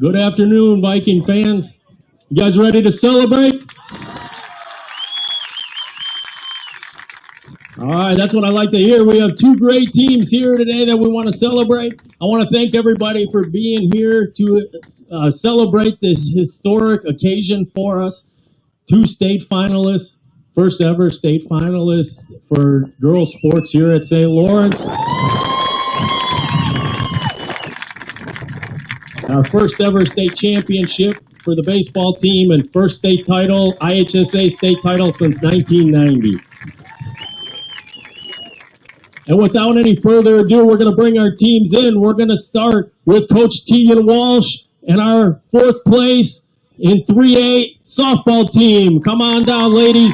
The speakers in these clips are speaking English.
Good afternoon, Viking fans. You guys ready to celebrate? All right, that's what I like to hear. We have two great teams here today that we want to celebrate. I want to thank everybody for being here to celebrate this historic occasion for us. Two state finalists, first ever state finalists for girls sports here at St. Lawrence. Our first ever state championship for the baseball team and first state title, IHSA state title since 1990. And without any further ado, we're going to bring our teams in. We're going to start with Coach Keegan Walsh and our fourth place in 3A softball team. Come on down, ladies.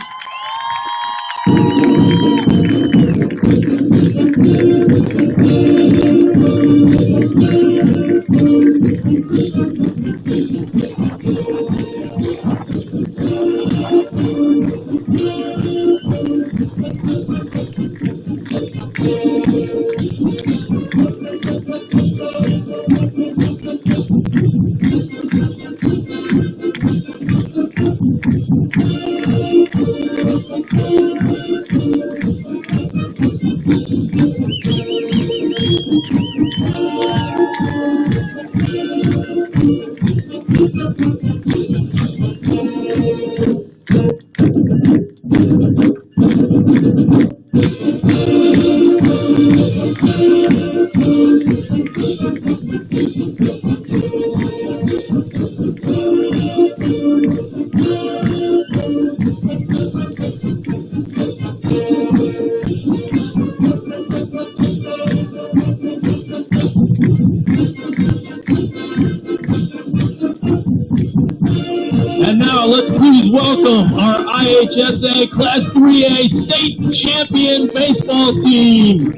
And now let's please welcome our IHSA Class 3A state champion baseball team.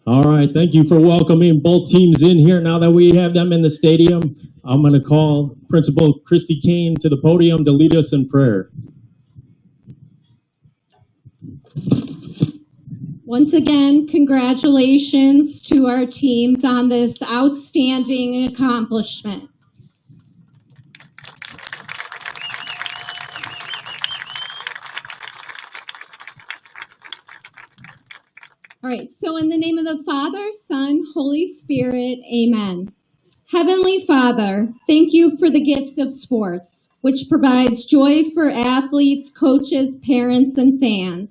All right, thank you for welcoming both teams in here. Now that we have them in the stadium, I'm going to call Principal Christy Kane to the podium to lead us in prayer. Once again, congratulations to our teams on this outstanding accomplishment. All right, so in the name of the Father, Son, Holy Spirit, amen. Heavenly Father, thank you for the gift of sports, which provides joy for athletes, coaches, parents, and fans.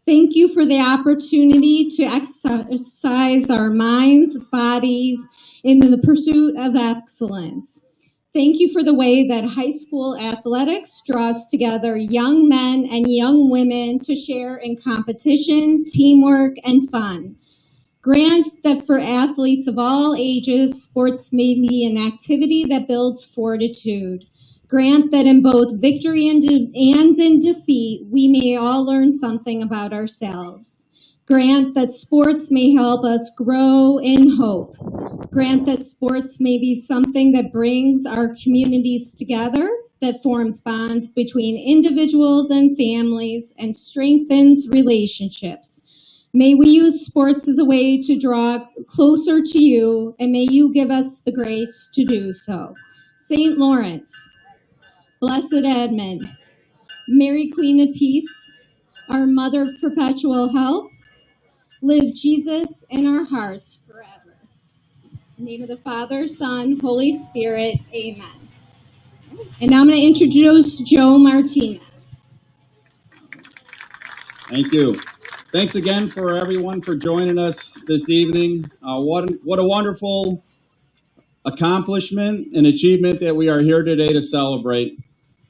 Thank you for the opportunity to exercise our minds, bodies, in the pursuit of excellence. Thank you for the way that high school athletics draws together young men and young women to share in competition, teamwork, and fun. Grant that for athletes of all ages, sports may be an activity that builds fortitude. Grant that in both victory and in defeat, we may all learn something about ourselves. Grant that sports may help us grow in hope. Grant that sports may be something that brings our communities together, that forms bonds between individuals and families, and strengthens relationships. May we use sports as a way to draw closer to you, and may you give us the grace to do so. St. Lawrence, Blessed Edmund, Mary Queen of Peace, our Mother of Perpetual Help, live Jesus in our hearts forever. In the name of the Father, Son, Holy Spirit, amen. And now I'm going to introduce Joe Martinez. Thank you. Thanks again for everyone for joining us this evening. What a wonderful accomplishment and achievement that we are here today to celebrate.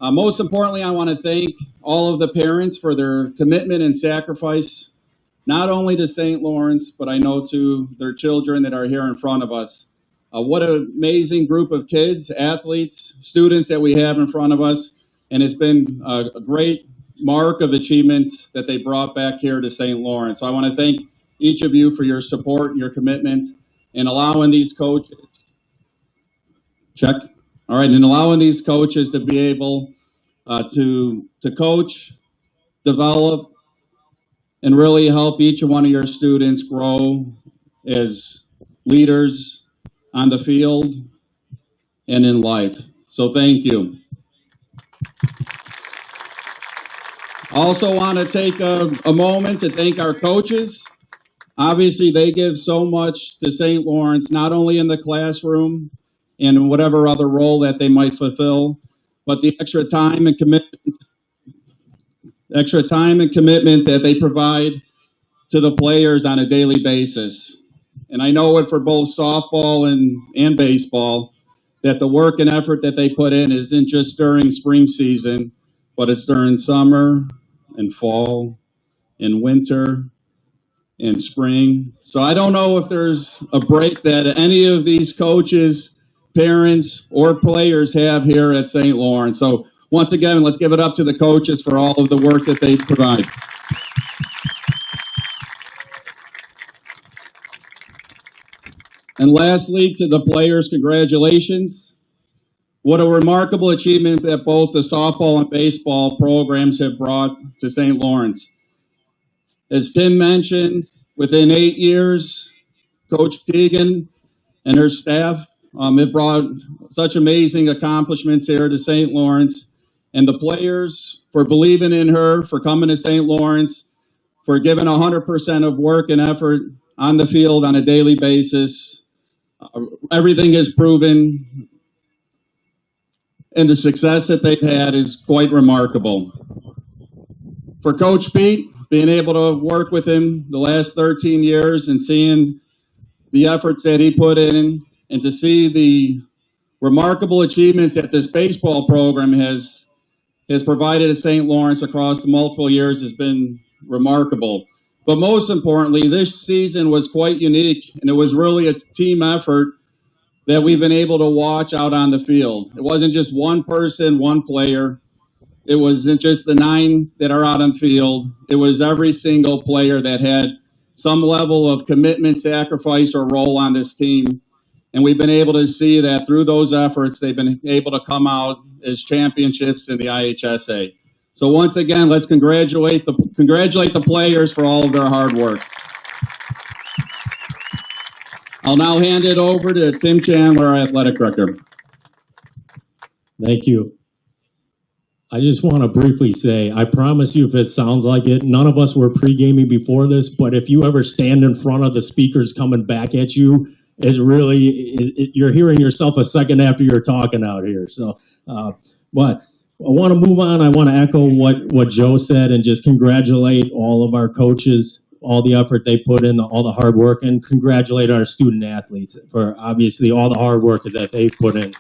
Most importantly, I want to thank all of the parents for their commitment and sacrifice, not only to St. Lawrence, but I know to their children that are here in front of us. What an amazing group of kids, athletes, students that we have in front of us, and it's been a great mark of achievement that they brought back here to St. Lawrence. So I want to thank each of you for your support and your commitment in allowing these coaches, and allowing these coaches to be able to coach, develop, and really help each one of your students grow as leaders on the field and in life. So thank you. Also want to take a moment to thank our coaches. Obviously, they give so much to St. Lawrence, not only in the classroom and in whatever other role that they might fulfill, but the extra time and commitment that they provide to the players on a daily basis. And I know it for both softball and baseball, that the work and effort that they put in isn't just during spring season, but it's during summer and fall and winter and spring. So I don't know if there's a break that any of these coaches, parents, or players have here at St. Lawrence. So once again, let's give it up to the coaches for all of the work that they provide. And lastly, to the players, congratulations. What a remarkable achievement that both the softball and baseball programs have brought to St. Lawrence. As Tim mentioned, within 8 years, Coach Keegan and her staff have brought such amazing accomplishments here to St. Lawrence, and the players for believing in her, for coming to St. Lawrence, for giving 100% of work and effort on the field on a daily basis. Everything is proven, and the success that they've had is quite remarkable. For Coach Pete, being able to work with him the last 13 years and seeing the efforts that he put in, and to see the remarkable achievements that this baseball program has provided to St. Lawrence across the multiple years has been remarkable. But most importantly, this season was quite unique, and it was really a team effort that we've been able to watch out on the field. It wasn't just one person, one player. It wasn't just the 9 that are out on the field. It was every single player that had some level of commitment, sacrifice, or role on this team. And we've been able to see that through those efforts, they've been able to come out as championships in the IHSA. So once again, let's congratulate the players for all of their hard work. I'll now hand it over to Tim Chandler, our athletic director. Thank you. I just want to briefly say, I promise you, if it sounds like it, none of us were pre-gaming before this, but if you ever stand in front of the speakers coming back at you, you're hearing yourself a second after you're talking out here. So, but I want to move on. I want to echo what Joe said and just congratulate all of our coaches, all the effort they put in, all the hard work, and congratulate our student athletes for obviously all the hard work that they've put in.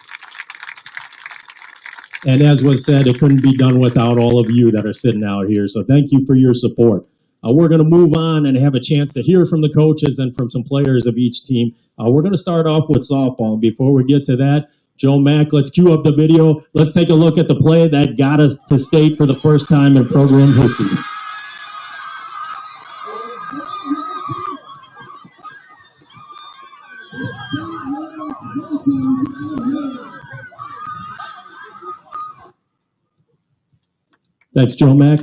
And as was said, it couldn't be done without all of you that are sitting out here. So thank you for your support. We're going to move on and have a chance to hear from the coaches and from some players of each team. We're going to start off with softball. Before we get to that, Joe Mack, let's cue up the video. Let's take a look at the play that got us to state for the first time in program history. Thanks, Joe Mack.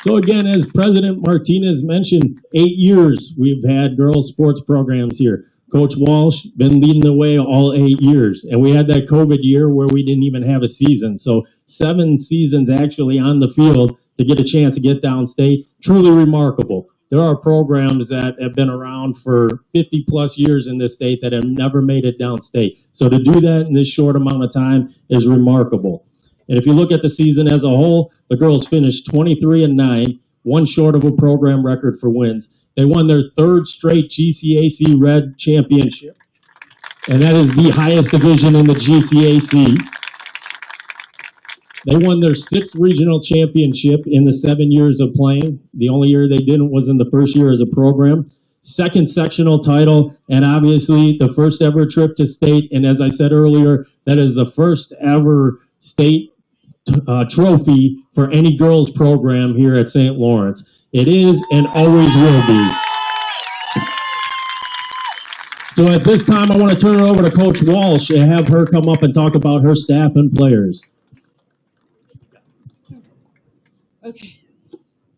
So again, as President Martinez mentioned, 8 years we've had girls sports programs here. Coach Walsh been leading the way all 8 years. And we had that COVID year where we didn't even have a season. So 7 seasons actually on the field to get a chance to get downstate. Truly remarkable. There are programs that have been around for 50 plus years in this state that have never made it downstate. So to do that in this short amount of time is remarkable. And if you look at the season as a whole, the girls finished 23-9, one short of a program record for wins. They won their 3rd straight GCAC Red Championship, and that is the highest division in the GCAC. They won their 6th regional championship in the 7 years of playing. The only year they didn't was in the first year as a program. 2nd sectional title, and obviously the first ever trip to state. And as I said earlier, that is the first ever state trophy for any girls program here at St. Lawrence. It is and always will be. So at this time, I want to turn it over to Coach Walsh and have her come up and talk about her staff and players. Okay.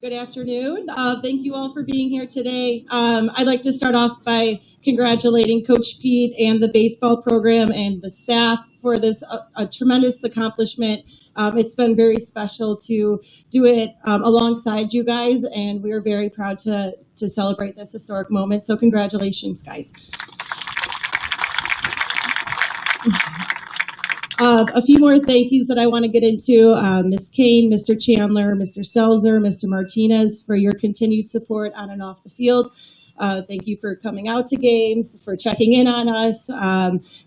Good afternoon. Thank you all for being here today. I'd like to start off by congratulating Coach Pete and the baseball program and the staff for this a tremendous accomplishment. It's been very special to do it alongside you guys, and we are very proud to celebrate this historic moment. So congratulations, guys. A few more thank yous that I want to get into. Ms. Kane, Mr. Chandler, Mr. Selzer, Mr. Martinez, for your continued support on and off the field. Thank you for coming out to games, for checking in on us,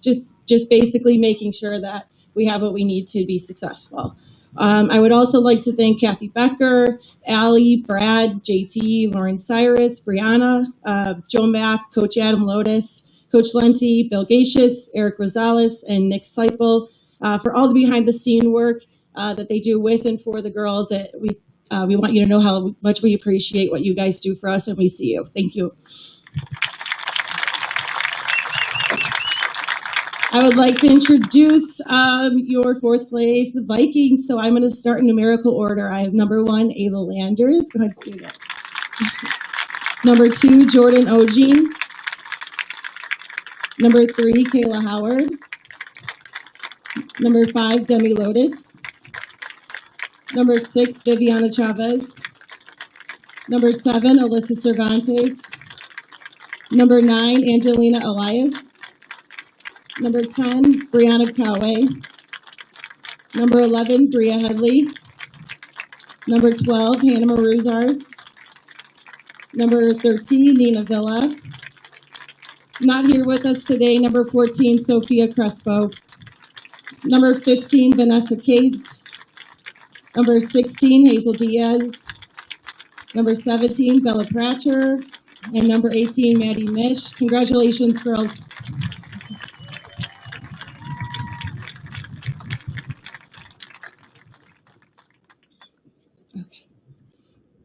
just basically making sure that we have what we need to be successful. I would also like to thank Kathy Becker, Allie, Brad, JT, Lauren Cyrus, Brianna, Joe Mack, Coach Adam Lotus, Coach Lenti, Bill Gacious, Eric Rosales, and Nick Seipel for all the behind-the-scene work that they do with and for the girls. We want you to know how much we appreciate what you guys do for us, and we see you. Thank you. I would like to introduce your 4th place Vikings. So I'm going to start in numerical order. I have number 1, Ava Landers. Go ahead and see that. Number 2, Jordan Ogeen. Number 3, Kayla Howard. Number 5, Demi Lotus. Number 6, Viviana Chavez. Number 7, Alyssa Cervantes. Number 9, Angelina Elias. Number 10, Brianna Coway. Number 11, Bria Headley. Number 12, Hannah Maruzars. Number 13, Nina Villa. Not here with us today, number 14, Sophia Crespo. Number 15, Vanessa Cates. Number 16, Hazel Diaz. Number 17, Bella Pratcher. And number 18, Maddie Mish. Congratulations, girls.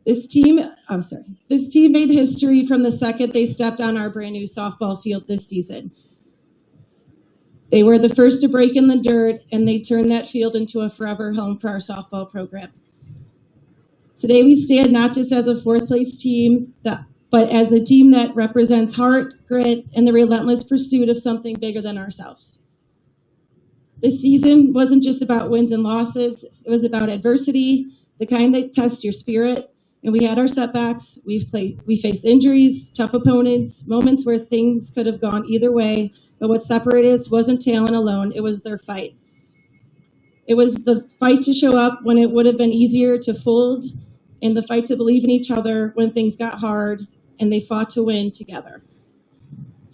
This team made history from the second they stepped on our brand new softball field this season. They were the first to break in the dirt, and they turned that field into a forever home for our softball program. Today we stand not just as a 4th place team, but as a team that represents heart, grit, and the relentless pursuit of something bigger than ourselves. This season wasn't just about wins and losses, it was about adversity, the kind that tests your spirit. And we had our setbacks, we faced injuries, tough opponents, moments where things could have gone either way, but what separated us wasn't talent alone, it was their fight. It was the fight to show up when it would have been easier to fold, and the fight to believe in each other when things got hard, and they fought to win together.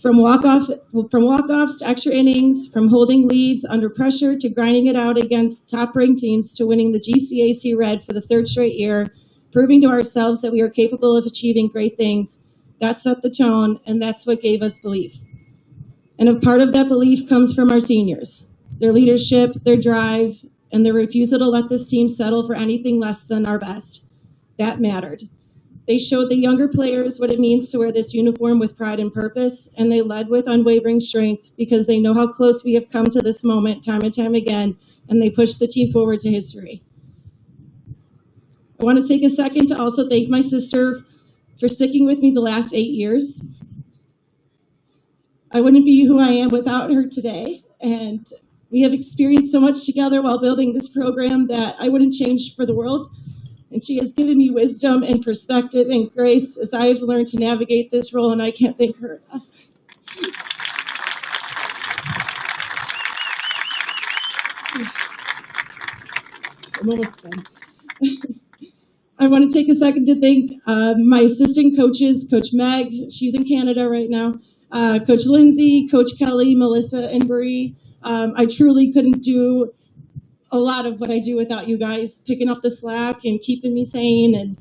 From walk-offs to extra innings, from holding leads under pressure to grinding it out against top-ranked teams to winning the GCAC Red for the third straight year, proving to ourselves that we are capable of achieving great things. That set the tone, and that's what gave us belief. And a part of that belief comes from our seniors. Their leadership, their drive, and their refusal to let this team settle for anything less than our best. That mattered. They showed the younger players what it means to wear this uniform with pride and purpose, and they led with unwavering strength because they know how close we have come to this moment time and time again, and they pushed the team forward to history. I want to take a second to also thank my sister for sticking with me the last 8 years. I wouldn't be who I am without her today, and we have experienced so much together while building this program that I wouldn't change for the world. And she has given me wisdom and perspective and grace as I have learned to navigate this role, and I can't thank her enough. I'm almost done. I want to take a second to thank my assistant coaches, Coach Meg, she's in Canada right now, Coach Lindsay, Coach Kelly, Melissa, and Bree. I truly couldn't do a lot of what I do without you guys picking up the slack and keeping me sane and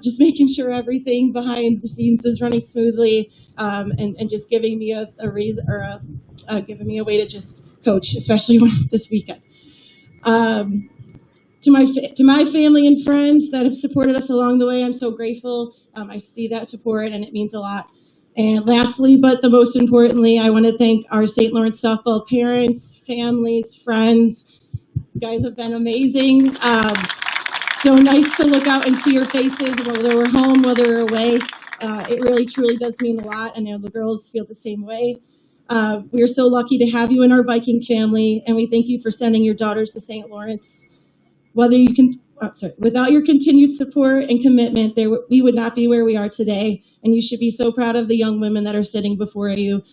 just making sure everything behind the scenes is running smoothly and just giving me giving me a way to just coach, especially this weekend. To my family and friends that have supported us along the way, I'm so grateful. I see that support and it means a lot. And lastly, but the most importantly, I want to thank our St. Lawrence softball parents, families, friends. You guys have been amazing. So nice to look out and see your faces, whether we're home, whether we're away. It really, truly does mean a lot. I know the girls feel the same way. We are so lucky to have you in our Viking family, and we thank you for sending your daughters to St. Lawrence. Without your continued support and commitment, we would not be where we are today, and you should be so proud of the young women that are sitting before you.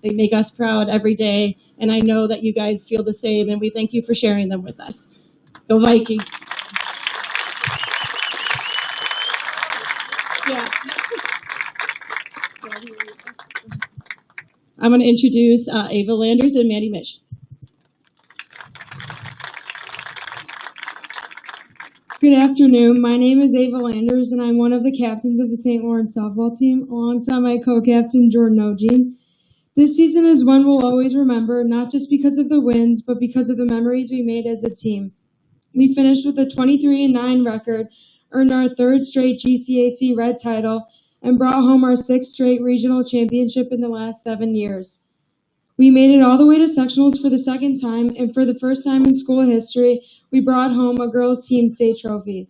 They make us proud every day, and I know that you guys feel the same, and we thank you for sharing them with us. Go Vikings! Yeah. I'm going to introduce Ava Landers and Maddie Mish. Good afternoon. My name is Ava Landers, and I'm one of the captains of the St. Lawrence softball team, alongside my co-captain, Jordan Ogene. This season is one we'll always remember, not just because of the wins, but because of the memories we made as a team. We finished with a 23-9 record, earned our third straight GCAC Red title, and brought home our sixth straight regional championship in the last 7 years. We made it all the way to sectionals for the second time, and for the first time in school history, we brought home a girls' team state trophy.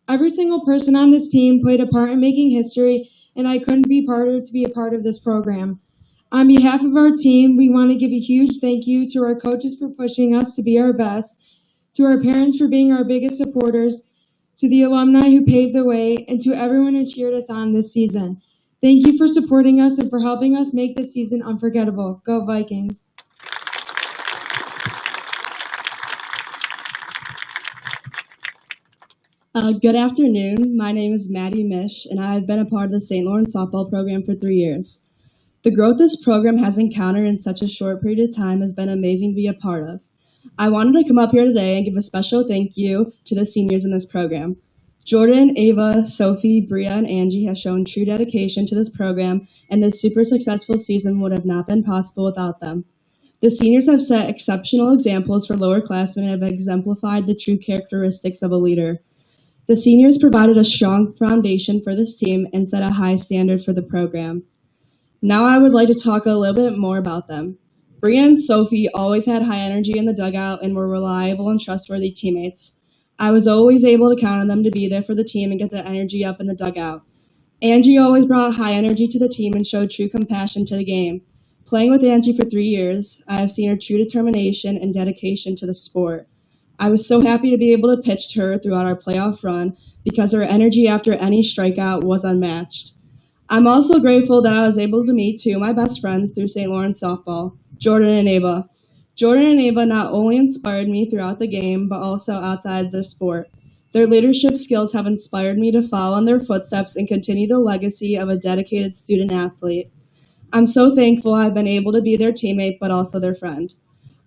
Every single person on this team played a part in making history, and I couldn't be prouder to be a part of this program. On behalf of our team, we want to give a huge thank you to our coaches for pushing us to be our best, to our parents for being our biggest supporters, to the alumni who paved the way, and to everyone who cheered us on this season. Thank you for supporting us and for helping us make this season unforgettable. Go Vikings! Good afternoon. My name is Maddie Mish, and I have been a part of the St. Lawrence softball program for 3 years. The growth this program has encountered in such a short period of time has been amazing to be a part of. I wanted to come up here today and give a special thank you to the seniors in this program. Jordan, Ava, Sophie, Bria, and Angie have shown true dedication to this program, and this super successful season would have not been possible without them. The seniors have set exceptional examples for lowerclassmen and have exemplified the true characteristics of a leader. The seniors provided a strong foundation for this team and set a high standard for the program. Now I would like to talk a little bit more about them. Bria and Sophie always had high energy in the dugout and were reliable and trustworthy teammates. I was always able to count on them to be there for the team and get the energy up in the dugout. Angie always brought high energy to the team and showed true compassion to the game. Playing with Angie for 3 years, I have seen her true determination and dedication to the sport. I was so happy to be able to pitch to her throughout our playoff run because her energy after any strikeout was unmatched. I'm also grateful that I was able to meet two of my best friends through St. Lawrence softball, Jordan and Ava. Jordan and Ava not only inspired me throughout the game, but also outside the sport. Their leadership skills have inspired me to follow in their footsteps and continue the legacy of a dedicated student athlete. I'm so thankful I've been able to be their teammate, but also their friend.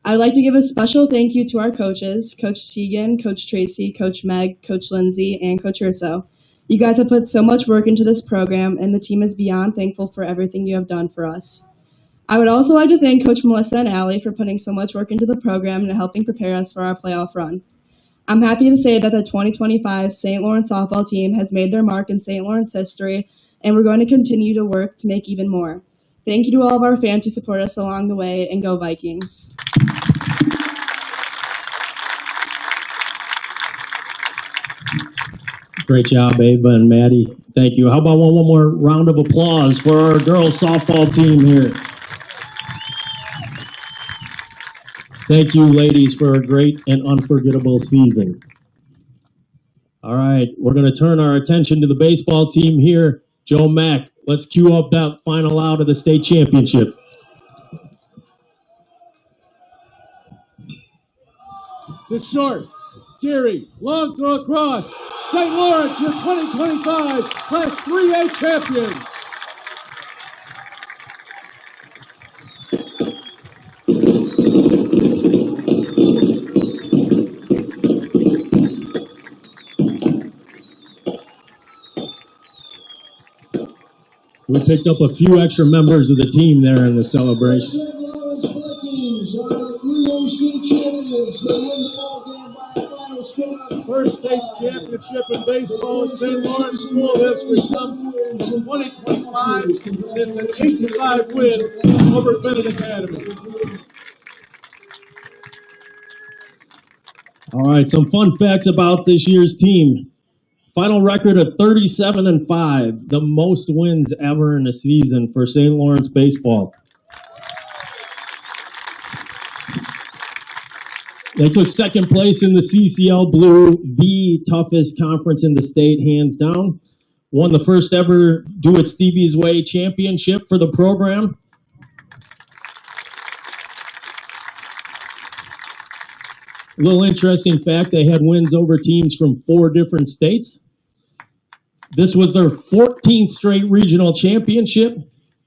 I'd like to give a special thank you to our coaches, Coach Tegan, Coach Tracy, Coach Meg, Coach Lindsay, and Coach Urso. You guys have put so much work into this program, and the team is beyond thankful for everything you have done for us. I would also like to thank Coach Melissa and Allie for putting so much work into the program and helping prepare us for our playoff run. I'm happy to say that the 2025 St. Lawrence softball team has made their mark in St. Lawrence history, and we're going to continue to work to make even more. Thank you to all of our fans who support us along the way, and go Vikings. Great job, Ava and Maddie. Thank you. How about one more round of applause for our girls softball team here? Thank you, ladies, for a great and unforgettable season. All right, we're going to turn our attention to the baseball team here. Joe Mack, let's cue up that final out of the state championship. To short, Gary, long throw across. St. Lawrence, your 2025 Class 3A champion. We picked up a few extra members of the team there in the celebration. First state championship in baseball at St. Lawrence School History comes in 2025. It's an 8-5 win over Bennett Academy. All right, some fun facts about this year's team. Final record of 37-5, the most wins ever in a season for St. Lawrence baseball. They took second place in the CCL Blue, the toughest conference in the state, hands down. Won the first ever Do It Stevie's Way championship for the program. A little interesting fact, they had wins over teams from 4 different states. This was their 14th straight regional championship,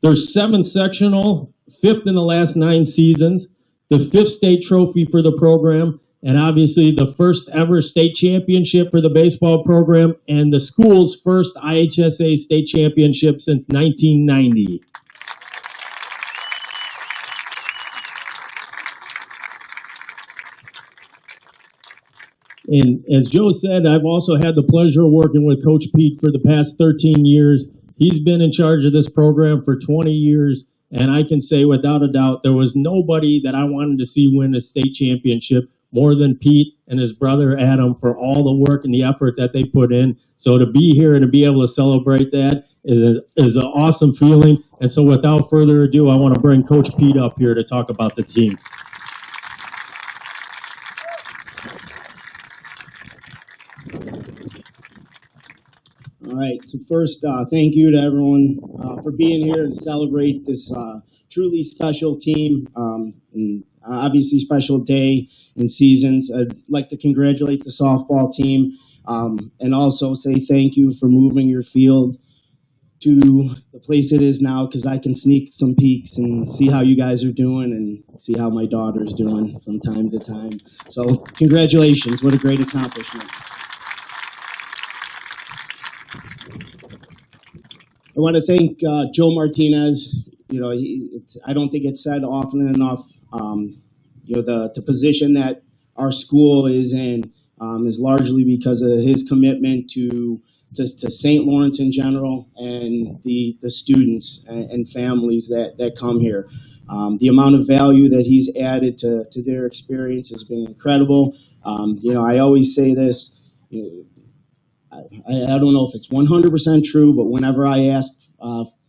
their 7th sectional, 5th in the last 9 seasons, the 5th state trophy for the program, and obviously the first ever state championship for the baseball program, and the school's first IHSA state championship since 1990. And as Joe said, I've also had the pleasure of working with Coach Pete for the past 13 years. He's been in charge of this program for 20 years, and I can say without a doubt there was nobody that I wanted to see win a state championship more than Pete and his brother Adam for all the work and the effort that they put in. So to be here and to be able to celebrate that is an awesome feeling. And so without further ado, I want to bring Coach Pete up here to talk about the team. All right, so first, thank you to everyone for being here to celebrate this truly special team and obviously special day and seasons. I'd like to congratulate the softball team and also say thank you for moving your field to the place it is now, because I can sneak some peeks and see how you guys are doing and see how my daughter's doing from time to time. So congratulations, what a great accomplishment. I want to thank Joe Martinez. You know, I don't think it's said often enough. You know, the position that our school is in is largely because of his commitment to St. Lawrence in general and the students and families that come here. The amount of value that he's added to their experience has been incredible. You know, I always say this. I don't know if it's 100% true, but whenever I ask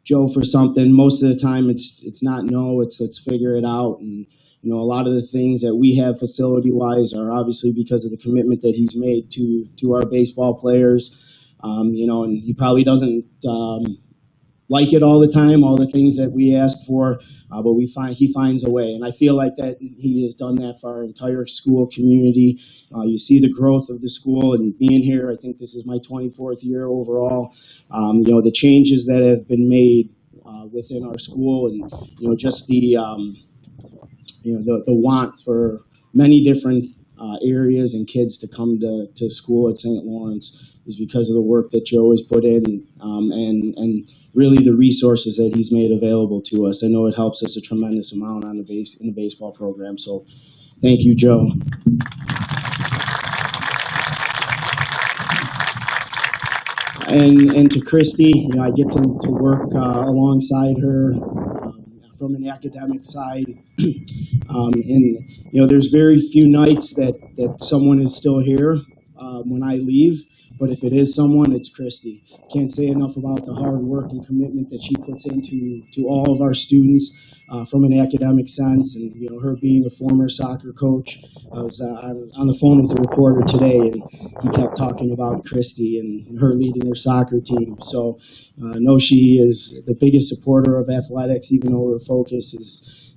Joe for something, most of the time it's not no, it's let's figure it out. And you know, a lot of the things that we have facility-wise are obviously because of the commitment that he's made to our baseball players. You know, and he probably doesn't like it all the time, all the things that we ask for, but he finds a way, and I feel like that he has done that for our entire school community. You see the growth of the school, and being here, I think this is my 24th year overall. You know, the changes that have been made within our school, and just the the want for many different areas and kids to come to school at St. Lawrence is because of the work that Joe has put in, and really the resources that he's made available to us. I know it helps us a tremendous amount on in the baseball program. So thank you, Joe. And to Christy, I get to work alongside her from an academic side. And there's very few nights that someone is still here when I leave, but if it is someone, it's Christy. Can't say enough about the hard work and commitment that she puts into all of our students from an academic sense. And her being a former soccer coach, I was on the phone with a reporter today, and he kept talking about Christy and her leading her soccer team. So I know she is the biggest supporter of athletics, even though her focus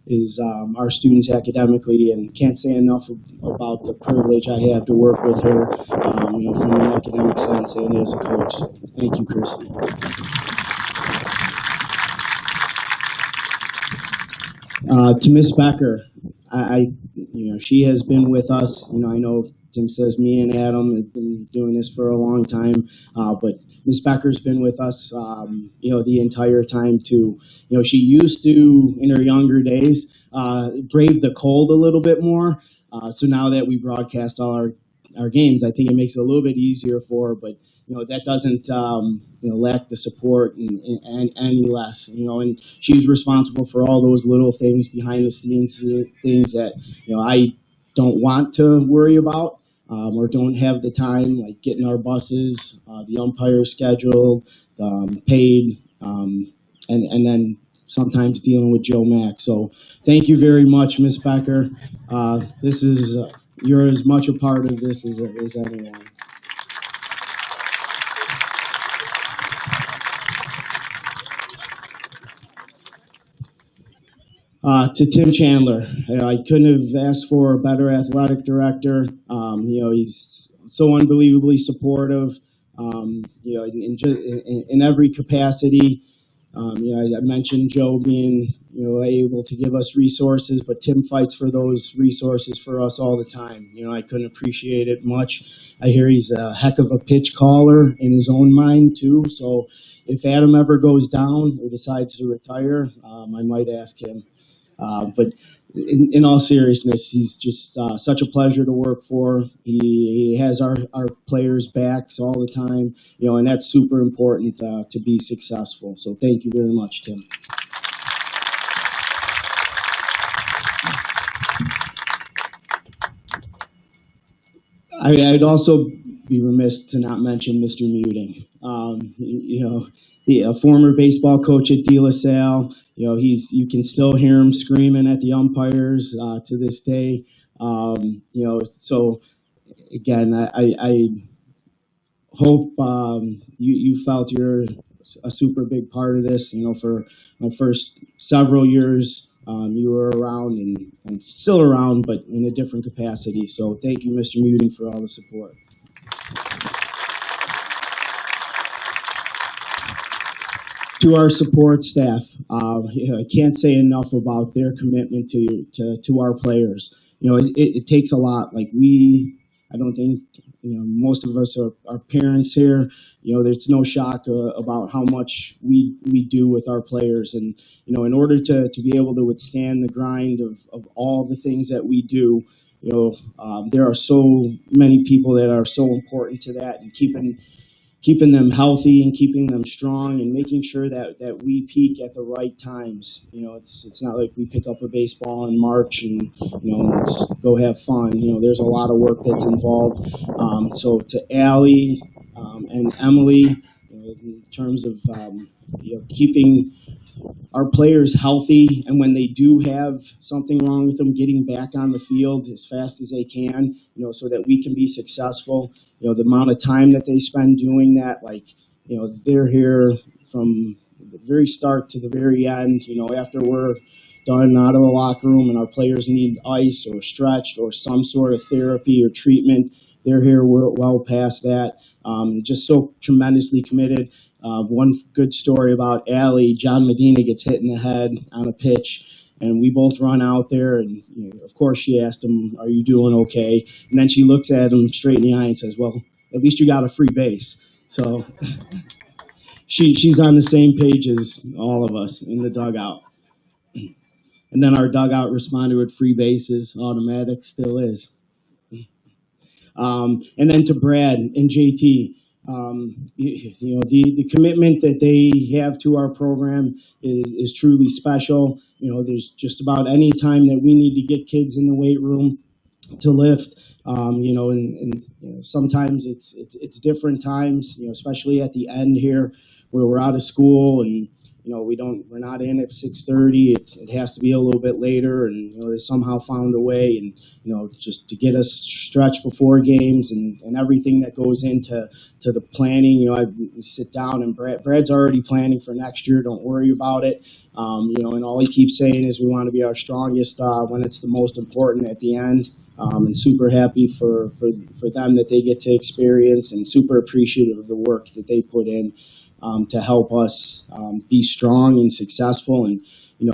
is our students academically, and can't say enough about the privilege I have to work with her, from an academic sense and as a coach. So thank you, Christy. To Miss Becker, she has been with us. I know Tim says me and Adam have been doing this for a long time, but Miss Becker's been with us, the entire time too. She used to, in her younger days, brave the cold a little bit more. So now that we broadcast all our games, I think it makes it a little bit easier for her. But that doesn't lack the support and any less. And she's responsible for all those little things behind the scenes, things that I don't want to worry about. Or don't have the time, like getting our buses, the umpire scheduled, paid, and then sometimes dealing with Joe Mack. So thank you very much, Miss Becker. You're as much a part of this as anyone. To Tim Chandler, I couldn't have asked for a better athletic director. He's so unbelievably supportive, in every capacity. I mentioned Joe being, able to give us resources, but Tim fights for those resources for us all the time. I couldn't appreciate it much. I hear he's a heck of a pitch caller in his own mind too. So if Adam ever goes down or decides to retire, I might ask him. But in all seriousness, he's just such a pleasure to work for. He has our players' backs all the time, and that's super important to be successful. So thank you very much, Tim. I'd also be remiss to not mention Mr. Muting. A former baseball coach at De La Salle. You can still hear him screaming at the umpires to this day. So again, I hope you felt you're a super big part of this. For my first several years, you were around and still around, but in a different capacity. So thank you, Mr. Muting, for all the support. To our support staff, I can't say enough about their commitment to our players. It takes a lot. I don't think most of us are parents here. There's no shock about how much we do with our players, and in order to be able to withstand the grind of all the things that we do, there are so many people that are so important to that, and keeping them healthy and keeping them strong and making sure that we peak at the right times. It's not like we pick up a baseball in March and just go have fun. There's a lot of work that's involved. So to Allie and Emily, in terms of keeping our players healthy, and when they do have something wrong with them, getting back on the field as fast as they can, so that we can be successful. The amount of time that they spend doing that, they're here from the very start to the very end. After we're done out of the locker room and our players need ice or stretched or some sort of therapy or treatment, they're here well past that. Just so tremendously committed. One good story about Allie, John Medina gets hit in the head on a pitch, and we both run out there, and of course she asked him, "Are you doing okay?" And then she looks at him straight in the eye and says, "Well, at least you got a free base." So she's on the same page as all of us in the dugout. And then our dugout responded with free bases, automatic, still is. And then to Brad and JT, the commitment that they have to our program is truly special. There's just about any time that we need to get kids in the weight room to lift. Sometimes it's different times, especially at the end here where we're out of school and we're not in at 6:30. It has to be a little bit later, and they somehow found a way, and just to get us stretched before games and everything that goes into the planning. I sit down and Brad's already planning for next year. Don't worry about it. And all he keeps saying is we want to be our strongest when it's the most important at the end. And super happy for them that they get to experience, and super appreciative of the work that they put in to help us be strong and successful, and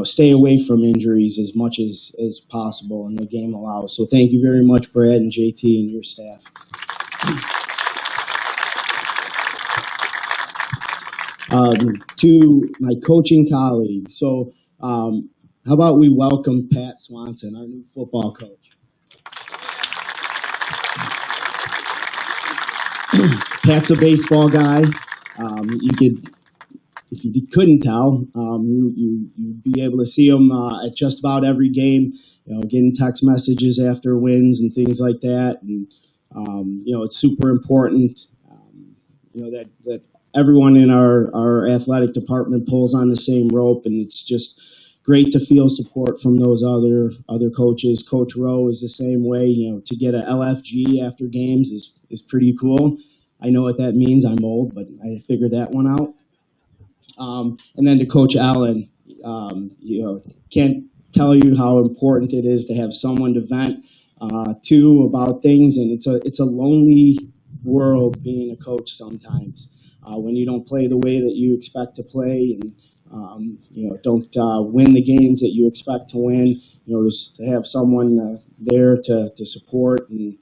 stay away from injuries as much as possible and the game allows. So thank you very much, Brad and JT and your staff. To my coaching colleagues, so how about we welcome Pat Swanson, our new football coach. Pat's a baseball guy. If you couldn't tell, you'd be able to see him at just about every game. Getting text messages after wins and things like that. And it's super important. That everyone in our athletic department pulls on the same rope, and it's just great to feel support from those other coaches. Coach Rowe is the same way. To get a LFG after games is pretty cool. I know what that means. I'm old, but I figured that one out. And then to Coach Allen, can't tell you how important it is to have someone to vent to about things, and it's a lonely world being a coach sometimes when you don't play the way that you expect to play, and don't win the games that you expect to win. Just to have someone there to support, and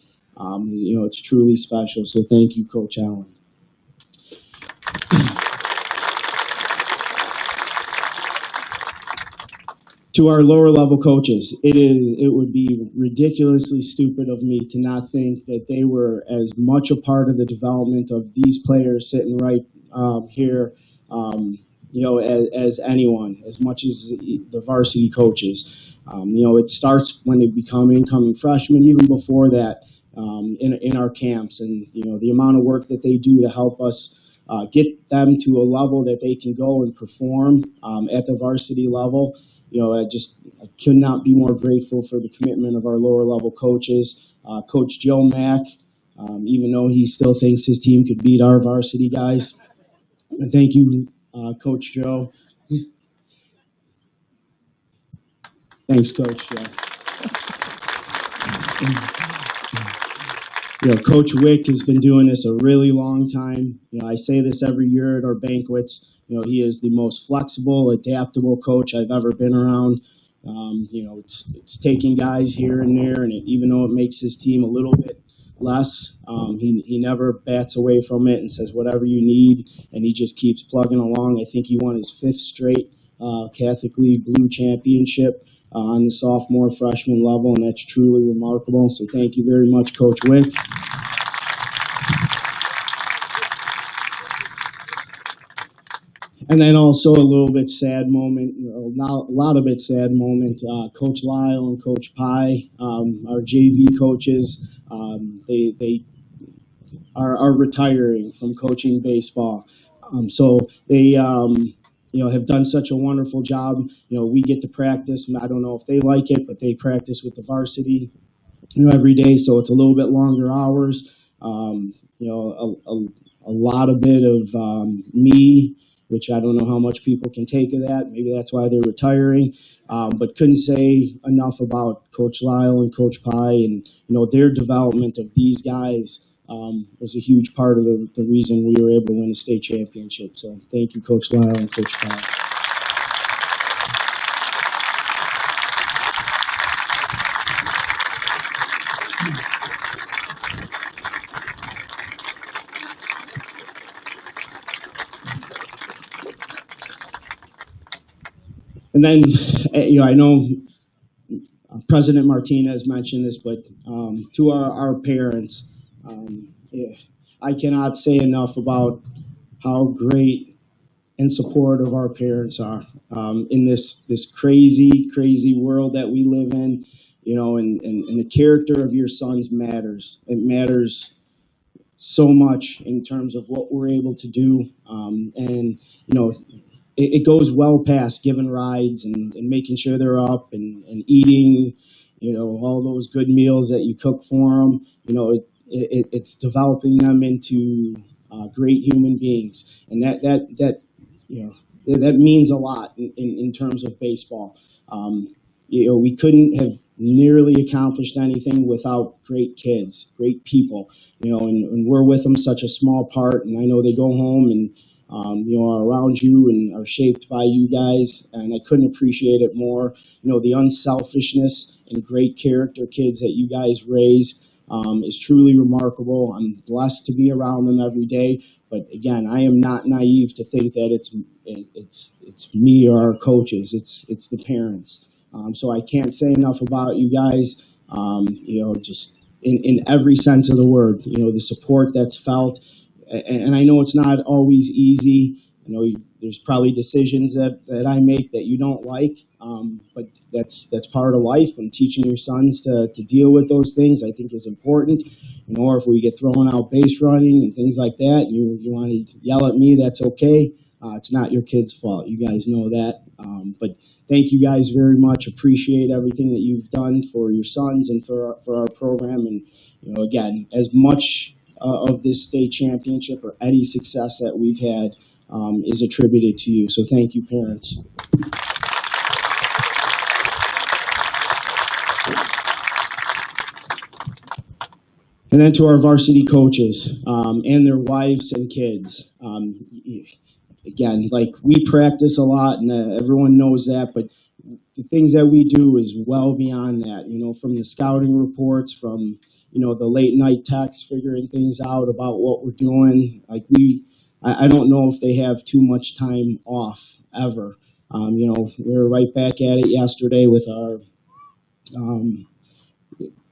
it's truly special. So thank you, Coach Allen. To our lower level coaches, it would be ridiculously stupid of me to not think that they were as much a part of the development of these players sitting right here, as anyone, as much as the varsity coaches. It starts when they become incoming freshmen, even before that, in our camps, and the amount of work that they do to help us get them to a level that they can go and perform at the varsity level. I could not be more grateful for the commitment of our lower level coaches. Coach Joe Mack, even though he still thinks his team could beat our varsity guys. And thank you, Coach Joe. Thanks, Coach Joe. Coach Wick has been doing this a really long time. I say this every year at our banquets. He is the most flexible, adaptable coach I've ever been around. It's taking guys here and there, and even though it makes his team a little bit less, he never bats away from it and says whatever you need, and he just keeps plugging along. I think he won his 5th straight Catholic League Blue Championship on the sophomore freshman level, and that's truly remarkable. So thank you very much, Coach Wick. And then also a little bit sad moment, a lot of it sad moment. Coach Lyle and Coach Pye, our JV coaches, they are retiring from coaching baseball. So they have done such a wonderful job. We get to practice. I don't know if they like it, but they practice with the varsity, every day. So it's a little bit longer hours. A lot of bit of me, which I don't know how much people can take of that. Maybe that's why they're retiring. But couldn't say enough about Coach Lyle and Coach Pye and, their development of these guys was a huge part of the reason we were able to win a state championship. So thank you, Coach Lyle and Coach Powell. And then, I know President Martinez mentioned this, but to our parents, I cannot say enough about how great and supportive our parents are in this crazy world that we live in. And the character of your sons matters. It matters so much in terms of what we're able to do, and it goes well past giving rides and making sure they're up and eating, all those good meals that you cook for them. It's developing them into great human beings, and that means a lot in terms of baseball. We couldn't have nearly accomplished anything without great kids, great people, and we're with them such a small part, and I know they go home and are around you and are shaped by you guys, and I couldn't appreciate it more. The unselfishness and great character kids that you guys raise is truly remarkable. I'm blessed to be around them every day, but again, I am not naive to think that it's me or our coaches. It's the parents. So I can't say enough about you guys. Just in every sense of the word. The support that's felt. And I know it's not always easy. There's probably decisions that I make that you don't like, but that's part of life. And teaching your sons to deal with those things, I think, is important. Or if we get thrown out base running and things like that, you want to yell at me, that's okay. It's not your kid's fault. You guys know that. But thank you guys very much. Appreciate everything that you've done for your sons and for our program. And again, as much of this state championship or any success that we've had is attributed to you. So thank you, parents. And then to our varsity coaches and their wives and kids. Again, like, we practice a lot, and everyone knows that, but the things that we do is well beyond that, from the scouting reports, from the late night texts, figuring things out about what we're doing. Like, I don't know if they have too much time off ever. We were right back at it yesterday with our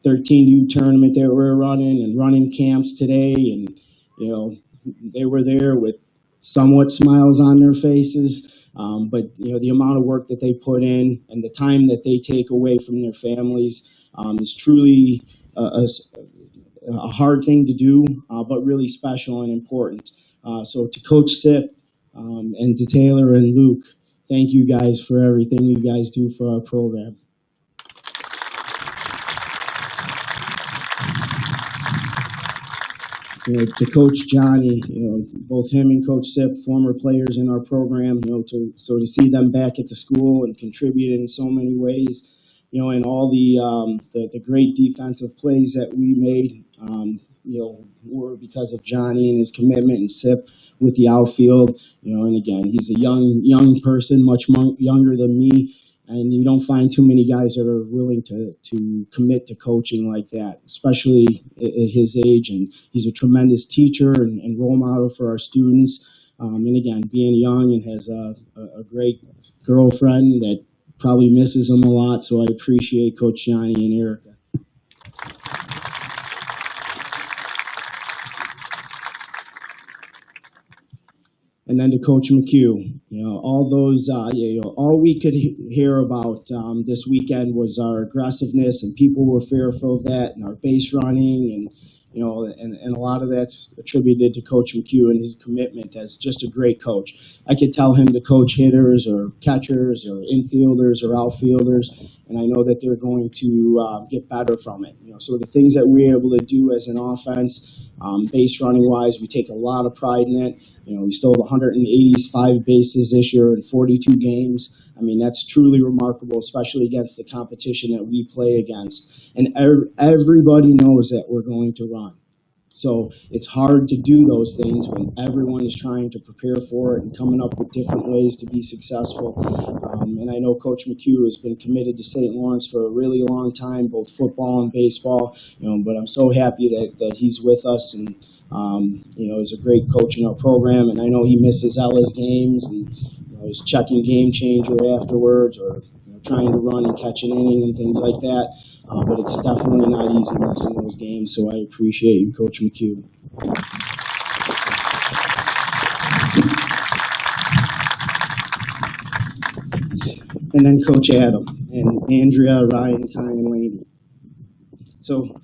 13U tournament that we're running and running camps today. And, they were there with somewhat smiles on their faces. But, the amount of work that they put in and the time that they take away from their families is truly a hard thing to do, but really special and important. So to Coach Sip and to Taylor and Luke, thank you guys for everything you guys do for our program. To Coach Johnny, both him and Coach Sip, former players in our program, to see them back at the school and contribute in so many ways, and all the great defensive plays that we made, were because of Johnny and his commitment, and Sip with the outfield, and again, he's a young person, much younger than me, and you don't find too many guys that are willing to commit to coaching like that, especially at his age. And he's a tremendous teacher and role model for our students. And again, being young and has a great girlfriend that probably misses him a lot. So I appreciate Coach Johnny and Erica. And then to Coach McHugh, all those, all we could hear about this weekend was our aggressiveness, and people were fearful of that, and our base running, and and a lot of that's attributed to Coach McHugh and his commitment as just a great coach. I could tell him to coach hitters or catchers or infielders or outfielders, and I know that they're going to get better from it. So the things that we're able to do as an offense, base running wise, we take a lot of pride in it. We stole 185 bases this year in 42 games. I mean, that's truly remarkable, especially against the competition that we play against. And everybody knows that we're going to run. So it's hard to do those things when everyone is trying to prepare for it and coming up with different ways to be successful. And I know Coach McHugh has been committed to St. Lawrence for a really long time, both football and baseball. But I'm so happy that he's with us and is a great coach in our program. And I know he misses Ella's games and is checking Game Changer afterwards, or trying to run and catch an inning and things like that. But it's definitely not easy missing those games, so I appreciate you, Coach McHugh. And then Coach Adam, and Andrea, Ryan, Ty, and Laney. So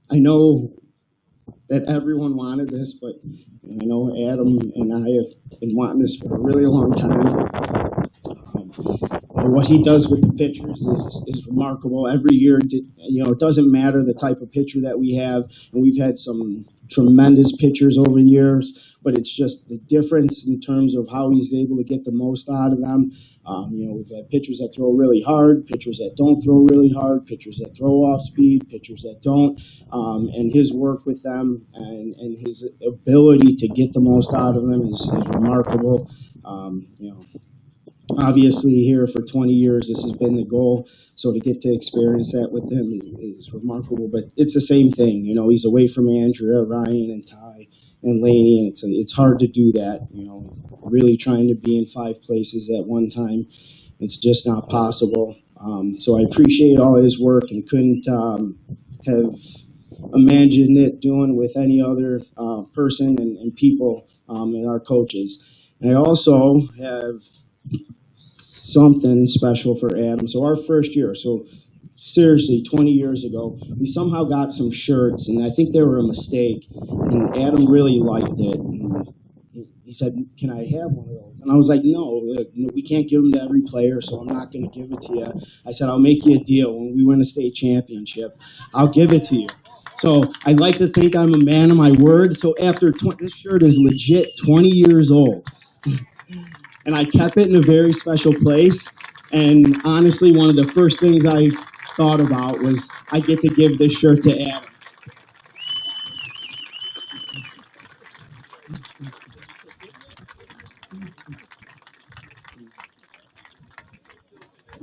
I know that everyone wanted this, but I know Adam and I have been wanting this for a really long time. What he does with the pitchers is remarkable. Every year, it doesn't matter the type of pitcher that we have, and we've had some tremendous pitchers over the years, but it's just the difference in terms of how he's able to get the most out of them. We've had pitchers that throw really hard, pitchers that don't throw really hard, pitchers that throw off speed, pitchers that don't, and his work with them and his ability to get the most out of them is remarkable. Obviously, here for 20 years, this has been the goal. So to get to experience that with him is remarkable. But it's the same thing. He's away from Andrea, Ryan, and Ty, and Laney, and it's hard to do that. Really trying to be in 5 places at one time, it's just not possible. So I appreciate all his work and couldn't have imagined it doing with any other person and people and our coaches. And I also have something special for Adam. So our first year, so seriously, 20 years ago, we somehow got some shirts, and I think they were a mistake, and Adam really liked it. And he said, "Can I have one of those?" And I was like, no, we can't give them to every player, so I'm not going to give it to you. I said, "I'll make you a deal. When we win a state championship, I'll give it to you." So I'd like to think I'm a man of my word. So after this shirt is legit 20 years old. And I kept it in a very special place. And honestly, one of the first things I thought about was I get to give this shirt to Adam.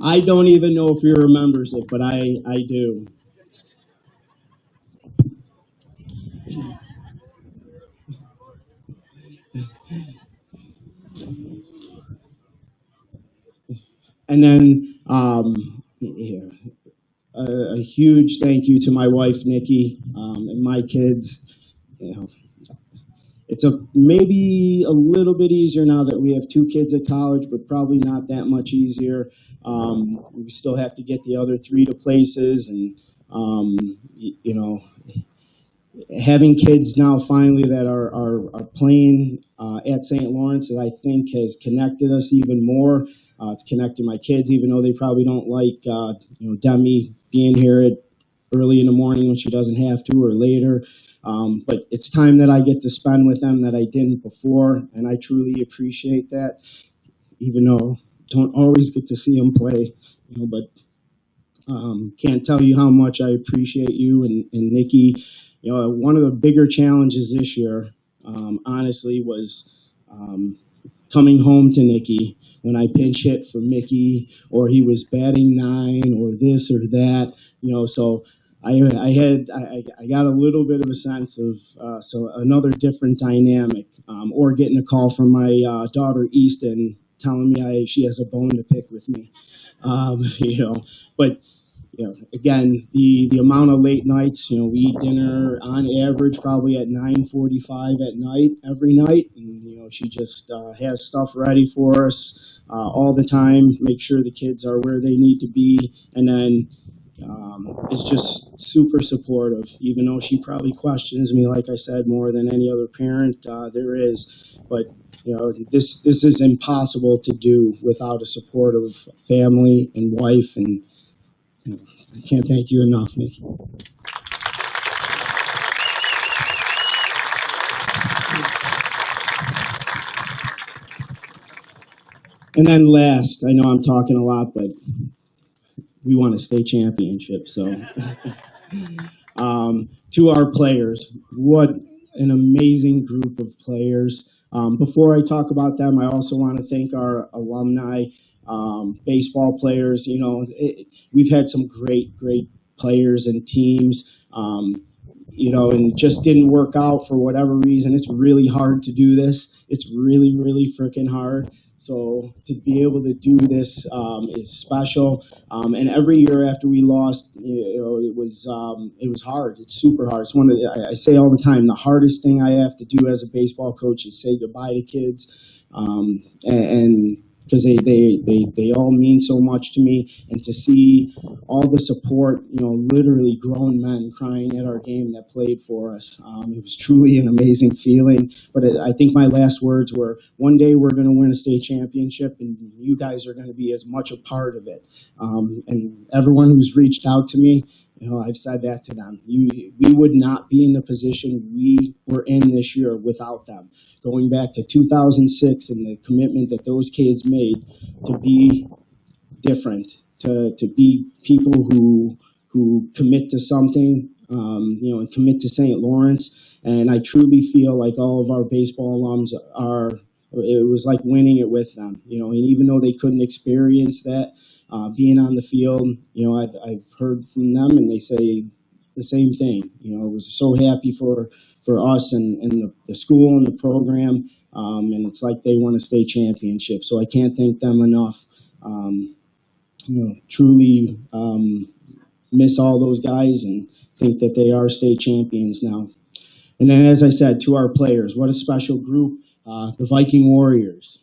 I don't even know if he remembers it, but I do. And then a huge thank you to my wife, Nikki, and my kids. It's maybe a little bit easier now that we have 2 kids at college, but probably not that much easier. We still have to get the other 3 to places, and having kids now finally that are playing at St. Lawrence, that I think has connected us even more. It's connected my kids, even though they probably don't like Demi being here at early in the morning when she doesn't have to, or later. But it's time that I get to spend with them that I didn't before, and I truly appreciate that, even though I don't always get to see them play. But can't tell you how much I appreciate you and Nikki. One of the bigger challenges this year, honestly, was coming home to Nikki when I pinch hit for Mickey, or he was batting 9, or this or that. So I got a little bit of a sense of so another different dynamic, or getting a call from my daughter Easton telling me she has a bone to pick with me, But again, the amount of late nights, we eat dinner on average probably at 9:45 at night every night, and she just has stuff ready for us all the time. Make sure the kids are where they need to be, and then is just super supportive, even though she probably questions me, like I said, more than any other parent there is. But this is impossible to do without a supportive family and wife, and I can't thank you enough, Nikki. And then last, I know I'm talking a lot, but we won a state championship, so To our players, what an amazing group of players. Before I talk about them, I also want to thank our alumni baseball players. We've had some great players and teams. And just didn't work out for whatever reason. It's really hard to do this. It's really freaking hard. So to be able to do this is special. And every year after we lost, it was hard. It's super hard. It's one of I say all the time, the hardest thing I have to do as a baseball coach is say goodbye to kids, and because they all mean so much to me, and to see all the support, literally grown men crying at our game that played for us. It was truly an amazing feeling. But I think my last words were, one day we're going to win a state championship, and you guys are going to be as much a part of it. And everyone who's reached out to me, I've said that to them. We would not be in the position we were in this year without them. Going back to 2006 and the commitment that those kids made to be different, to be people who commit to something, and commit to St. Lawrence. And I truly feel like all of our baseball alums it was like winning it with them, and even though they couldn't experience that, being on the field, I've heard from them and they say the same thing. I was so happy for us and the school and the program, and it's like they won a state championship. So I can't thank them enough. Truly miss all those guys and think that they are state champions now. And then, as I said, to our players, what a special group, the Viking Warriors.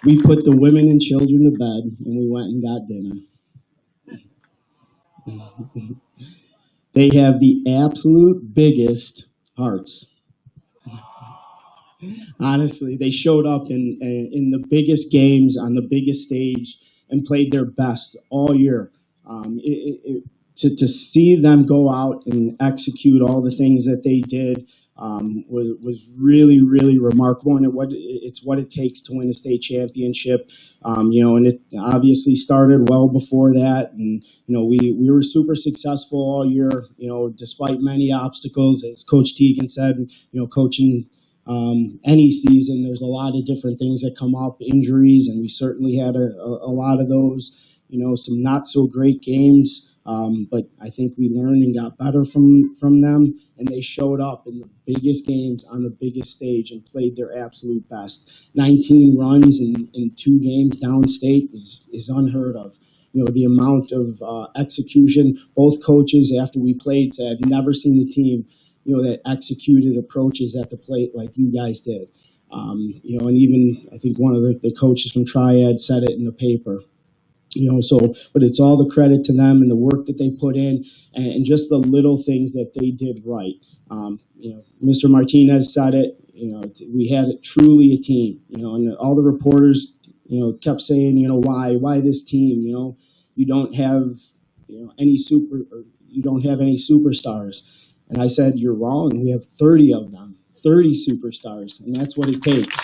We put the women and children to bed, and we went and got dinner. They have the absolute biggest hearts. Honestly, they showed up in the biggest games on the biggest stage and played their best all year. To see them go out and execute all the things that they did was really remarkable, and it's what it takes to win a state championship. And it obviously started well before that, and we were super successful all year. Despite many obstacles, as Coach Teagan said, coaching any season, there's a lot of different things that come up, injuries, and we certainly had a lot of those. Some not so great games. But I think we learned and got better from them, and they showed up in the biggest games on the biggest stage and played their absolute best. 19 runs in 2 games downstate is unheard of. The amount of execution, both coaches after we played said, I've never seen a team, that executed approaches at the plate like you guys did. And even I think one of the coaches from Triad said it in the paper. But it's all the credit to them and the work that they put in and just the little things that they did right. Mr. Martinez said it, we had truly a team, and all the reporters, kept saying, why this team, you don't have, you don't have any superstars. And I said, you're wrong. We have 30 of them, 30 superstars, and that's what it takes.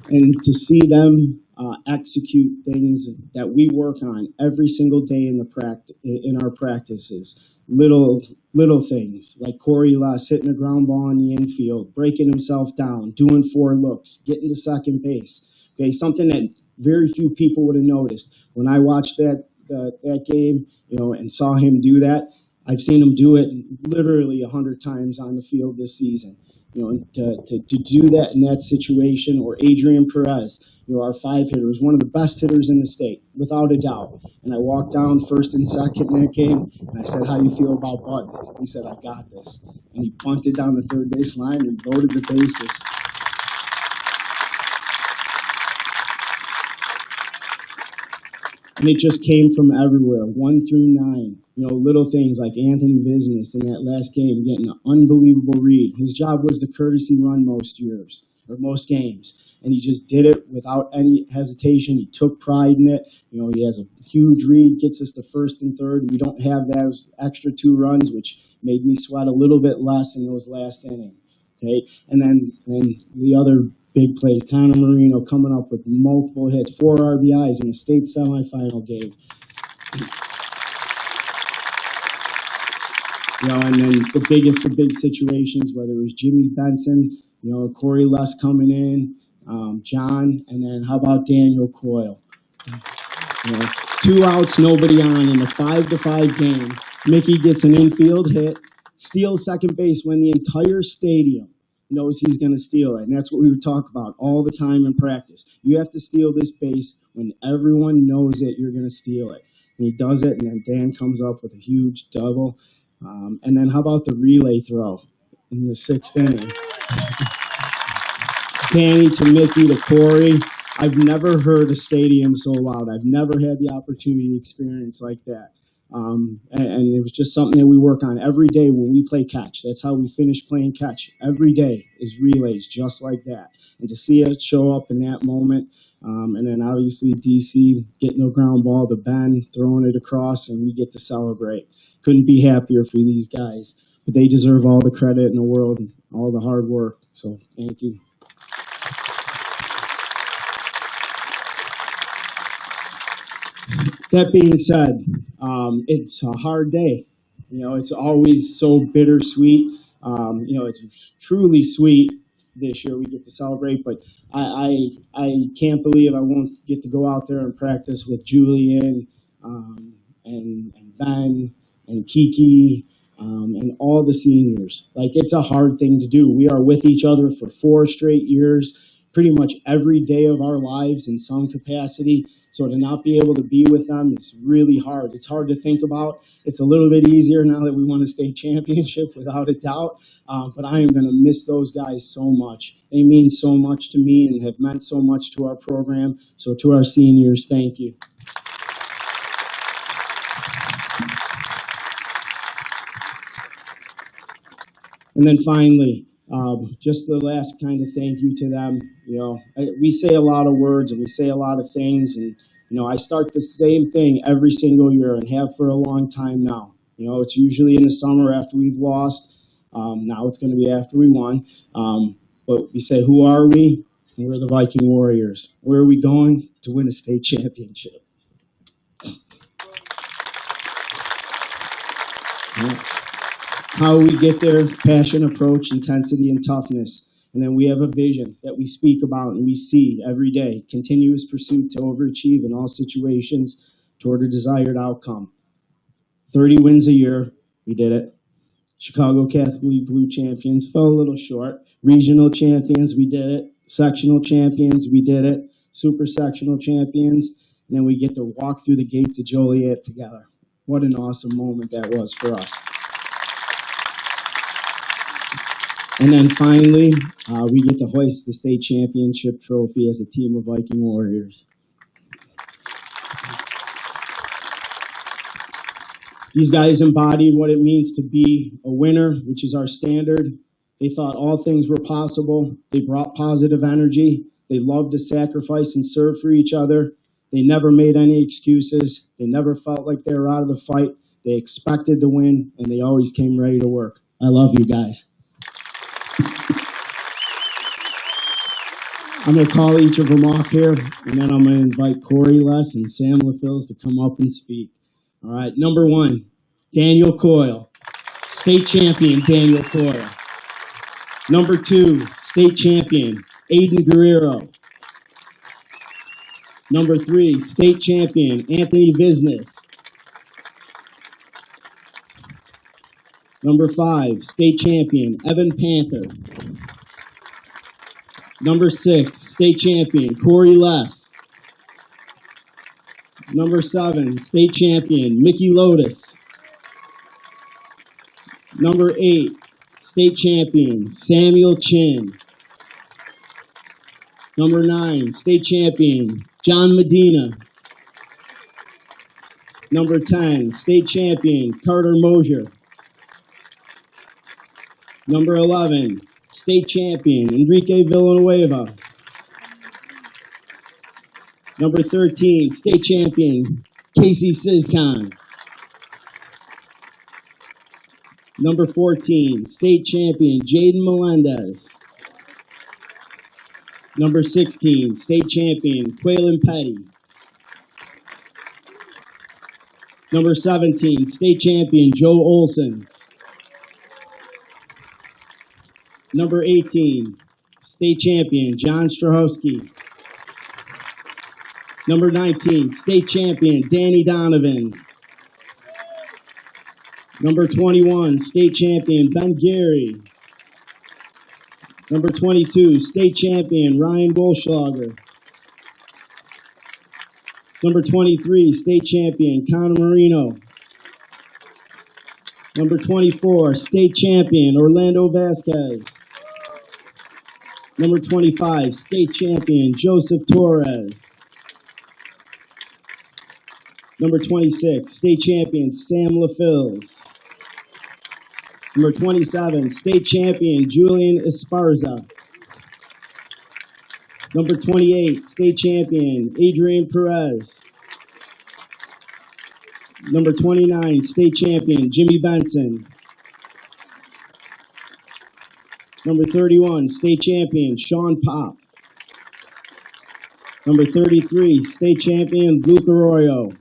And to see them execute things that we work on every single day in our practices, little things like Corey Less hitting a ground ball in the infield, breaking himself down, doing 4 looks, getting to second base. Okay, something that very few people would have noticed. When I watched that game, and saw him do that, I've seen him do it literally 100 times on the field this season. And to do that in that situation, or Adrian Perez, our 5 hitter, was one of the best hitters in the state, without a doubt. And I walked down first and second in that game, and I said, how do you feel about Bud? He said, I got this. And he bunted down the third base line and loaded the bases. And it just came from everywhere, 1 through 9. Little things like Anthony Business in that last game, getting an unbelievable read. His job was the courtesy run most years, or most games. And he just did it without any hesitation. He took pride in it. He has a huge read, gets us to first and third. We don't have those extra 2 runs, which made me sweat a little bit less in those last innings. Okay, and the other big plays, Connor Marino coming up with multiple hits, 4 RBIs in the state semifinal game. You know, and then the biggest of big situations, whether it was Jimmy Benson, you know, Corey Less coming in, John, and then how about Daniel Coyle? You know, 2 outs, nobody on in a 5-5 game. Mickey gets an infield hit, steals second base when the entire stadium knows he's going to steal it. And that's what we would talk about all the time in practice. You have to steal this base when everyone knows that you're going to steal it. And he does it, and then Dan comes up with a huge double. And then how about the relay throw in the 6th inning? Danny to Mickey to Corey. I've never heard a stadium so loud. I've never had the opportunity to experience like that. And it was just something that we work on every day when we play catch. That's how we finish playing catch. Every day is relays just like that. And to see it show up in that moment, and then obviously DC getting a ground ball to Ben, throwing it across, and we get to celebrate. Couldn't be happier for these guys. But they deserve all the credit in the world and all the hard work. So thank you. That being said, it's a hard day. You know, it's always so bittersweet. You know, it's truly sweet this year we get to celebrate, but I can't believe I won't get to go out there and practice with Julian and Ben and Kiki and all the seniors. Like, it's a hard thing to do. We are with each other for 4 straight years, pretty much every day of our lives in some capacity. So to not be able to be with them is really hard. It's hard to think about. It's a little bit easier now that we won a state championship, without a doubt. But I am going to miss those guys so much. They mean so much to me and have meant so much to our program. So to our seniors, thank you. And then finally, just the last kind of thank you to them. You know, we say a lot of words and we say a lot of things, and you know, I start the same thing every single year and have for a long time now. You know, it's usually in the summer after we've lost. Now it's going to be after we won. But we say, who are we? And we're the Viking Warriors. Where are we going? To win a state championship. Yeah. How we get there: passion, approach, intensity, and toughness. And then we have a vision that we speak about and we see every day. Continuous pursuit to overachieve in all situations toward a desired outcome. 30 wins a year, we did it. Chicago Catholic League Blue champions, fell a little short. Regional champions, we did it. Sectional champions, we did it. Super sectional champions. And then we get to walk through the gates of Joliet together. What an awesome moment that was for us. And then finally, we get to hoist the state championship trophy as a team of Viking Warriors. These guys embodied what it means to be a winner, which is our standard. They thought all things were possible. They brought positive energy. They loved to sacrifice and serve for each other. They never made any excuses. They never felt like they were out of the fight. They expected to win, and they always came ready to work. I love you guys. I'm going to call each of them off here, and then I'm going to invite Corey Less and Sam LaFils to come up and speak. All right, number 1, Daniel Coyle, state champion Daniel Coyle. Number 2, state champion Aiden Guerrero. Number 3, state champion Anthony Visnes. Number 5, state champion Evan Panther. Number 6, state champion Corey Less. Number 7, state champion Mickey Lotus. Number 8, state champion Samuel Chin. Number 9, state champion John Medina. Number 10, state champion Carter Mosier. Number 11, state champion Enrique Villanueva. Number 13, state champion Casey Sizcon. Number 14, state champion Jaden Melendez. Number 16, state champion Quaylen Petty. Number 17, state champion Joe Olson. Number 18, state champion John Strahowski. Number 19, state champion Danny Donovan. Number 21, state champion Ben Gary. Number 22, state champion Ryan Goldschlager. Number 23, state champion Connor Marino. Number 24, state champion Orlando Vasquez. Number 25, state champion Joseph Torres. Number 26, state champion Sam LaFills. Number 27, state champion Julian Esparza. Number 28, state champion Adrian Perez. Number 29, state champion Jimmy Benson. Number 31, state champion Sean Pop. Number 33, state champion Luke Arroyo.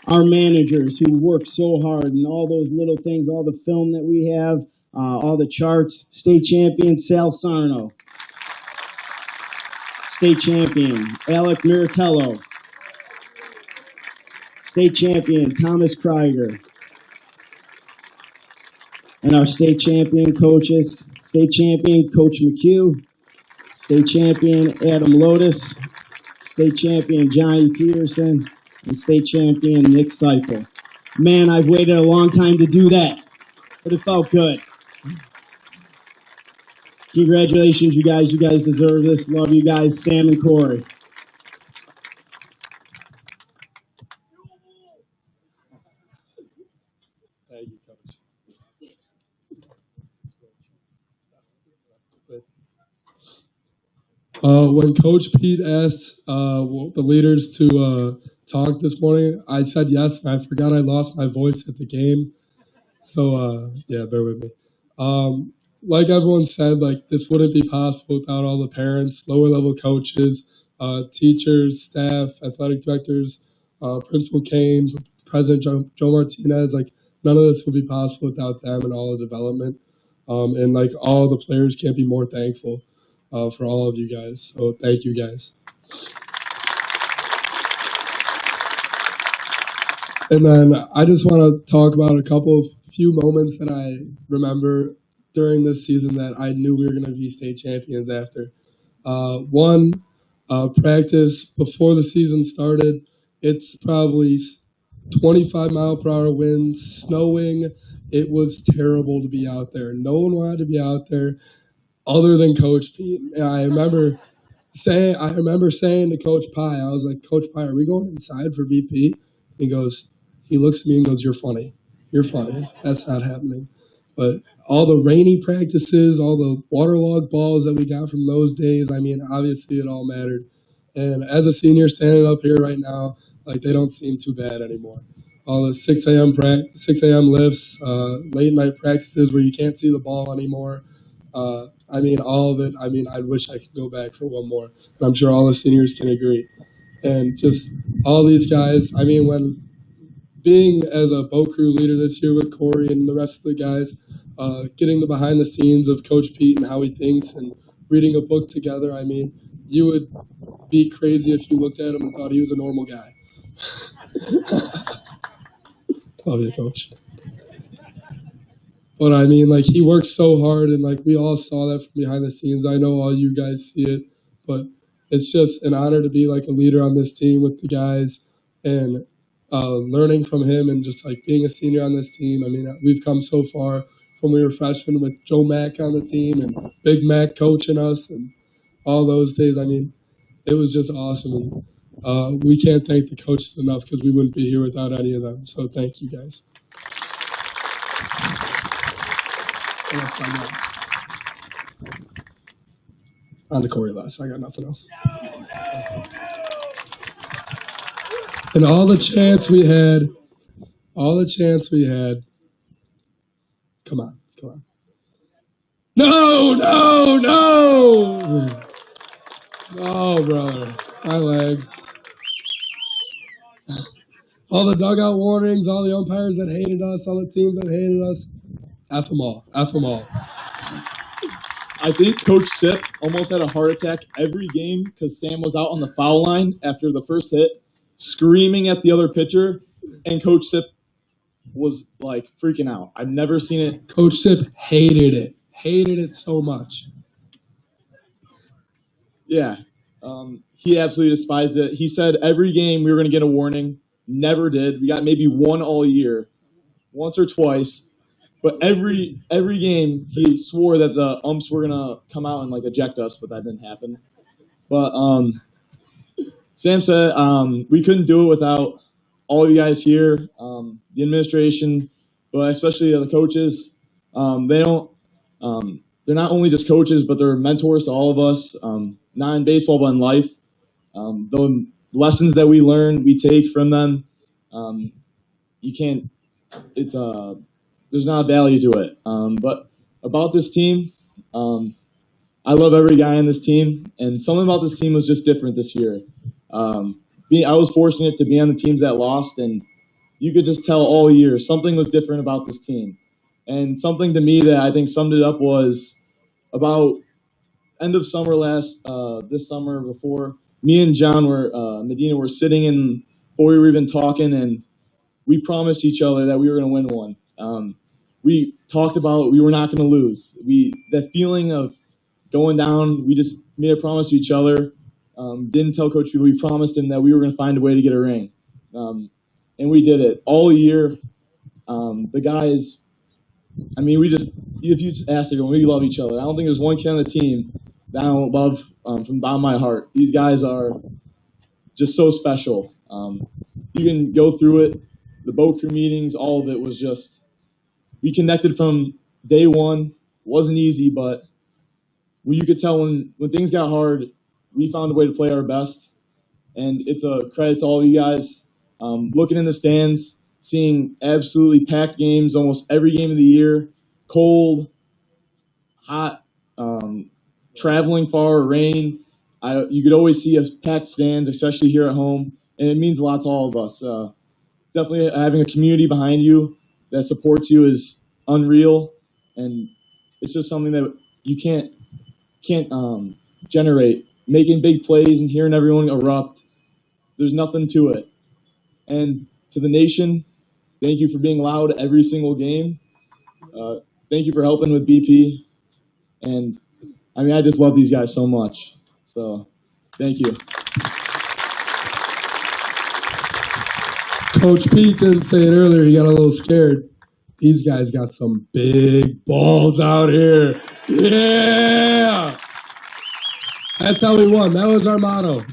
Our managers who work so hard and all those little things, all the film that we have, all the charts. State champion Sal Sarno. State champion Alec Miratello. State champion Thomas Krieger. And our state champion coaches, state champion Coach McHugh, state champion Adam Lotus, state champion Johnny Peterson, and state champion Nick Seifel. Man, I've waited a long time to do that, but it felt good. Congratulations, you guys. You guys deserve this. Love you guys, Sam and Corey. Thank you, Coach. When Coach Pete asked the leaders to talk this morning, I said yes, and I forgot I lost my voice at the game. So, yeah, bear with me. Like everyone said, like this wouldn't be possible without all the parents, lower level coaches, teachers, staff, athletic directors, Principal Kane, President Joe Martinez. Like none of this would be possible without them and all the development. And like all the players can't be more thankful for all of you guys. So thank you guys. And then I just want to talk about a few moments that I remember during this season that I knew we were going to be state champions after. One, practice before the season started. It's probably 25-mile-per-hour winds, snowing. It was terrible to be out there. No one wanted to be out there other than Coach Pete. And I remember saying to Coach Pye, I was like, Coach Pye, are we going inside for BP? He looks at me and goes, you're funny. You're funny. That's not happening. But all the rainy practices, all the waterlogged balls that we got from those days, I mean, obviously it all mattered. And as a senior standing up here right now, like they don't seem too bad anymore. All the 6 a.m. lifts, late night practices where you can't see the ball anymore. I mean, all of it. I mean, I wish I could go back for one more. And I'm sure all the seniors can agree. And just all these guys, I mean, when being as a boat crew leader this year with Corey and the rest of the guys, getting the behind the scenes of Coach Pete and how he thinks and reading a book together, I mean, you would be crazy if you looked at him and thought he was a normal guy. Love you, Coach. But I mean, like, he works so hard, and like we all saw that from behind the scenes. I know all you guys see it, but it's just an honor to be like a leader on this team with the guys and learning from him and just like being a senior on this team. I mean, we've come so far from we were freshmen with Joe Mack on the team and Big Mac coaching us and all those days. I mean, it was just awesome. And we can't thank the coaches enough because we wouldn't be here without any of them. So thank you guys. On to Corey last. I got nothing else. And all the chance we had Come on. No! Oh, brother. My leg. All the dugout warnings, all the umpires that hated us, all the teams that hated us. F them all. I think Coach Sip almost had a heart attack every game because Sam was out on the foul line after the first hit, screaming at the other pitcher, and Coach Sip was like freaking out. I've never seen it. Coach Sip hated it so much. Yeah, he absolutely despised it. He said every game we were going to get a warning. Never did. We got maybe one all year, once or twice. But every game he swore that the umps were gonna come out and like eject us, but that didn't happen. But Sam said we couldn't do it without all you guys here, the administration, but especially the coaches. They're not only just coaches, but they're mentors to all of us, not in baseball but in life. The lessons that we learn, we take from them. There's not a value to it. But about this team, I love every guy on this team, and something about this team was just different this year. I was fortunate to be on the teams that lost, and you could just tell all year something was different about this team. And something to me that I think summed it up was about end of summer this summer before, me and John Medina were sitting in, before we were even talking, and we promised each other that we were going to win one. We talked about we were not going to lose. That feeling of going down, we just made a promise to each other. Didn't tell Coach P, we promised him that we were going to find a way to get a ring. And we did it all year. The guys, if you just ask everyone, we love each other. I don't think there's one kid on the team that I don't love from the bottom of my heart. These guys are just so special. You can go through it, the boat crew meetings, all of it was just, we connected from day one. Wasn't easy, but you could tell when things got hard, we found a way to play our best. And it's a credit to all of you guys. Looking in the stands, seeing absolutely packed games almost every game of the year, cold, hot, traveling far, rain. You could always see us packed stands, especially here at home, and it means a lot to all of us. Definitely having a community behind you that supports you is unreal, and it's just something that you can't generate. Making big plays and hearing everyone erupt, there's nothing to it. And to the nation, thank you for being loud every single game. Thank you for helping with BP. And I just love these guys so much. So, thank you. Coach Pete didn't say it earlier. He got a little scared. These guys got some big balls out here. Yeah! That's how we won. That was our motto.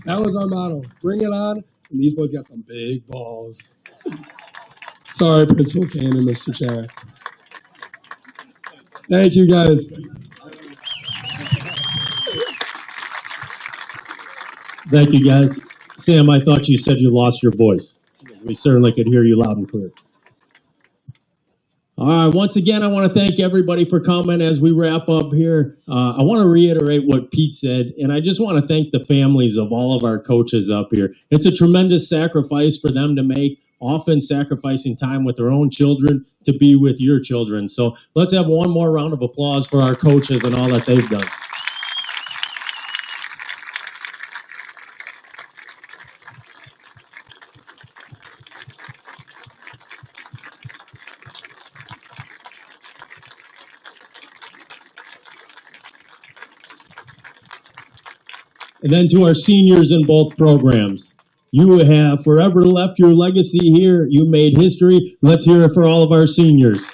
Bring it on. And these boys got some big balls. Sorry, Principal Kane and Mr. Chair. Thank you, guys. Thank you, guys. Sam, I thought you said you lost your voice. We certainly could hear you loud and clear. All right, once again, I want to thank everybody for coming as we wrap up here. I want to reiterate what Pete said, and I just want to thank the families of all of our coaches up here. It's a tremendous sacrifice for them to make, often sacrificing time with their own children to be with your children. So let's have one more round of applause for our coaches and all that they've done. And then to our seniors in both programs, you have forever left your legacy here. You made history. Let's hear it for all of our seniors.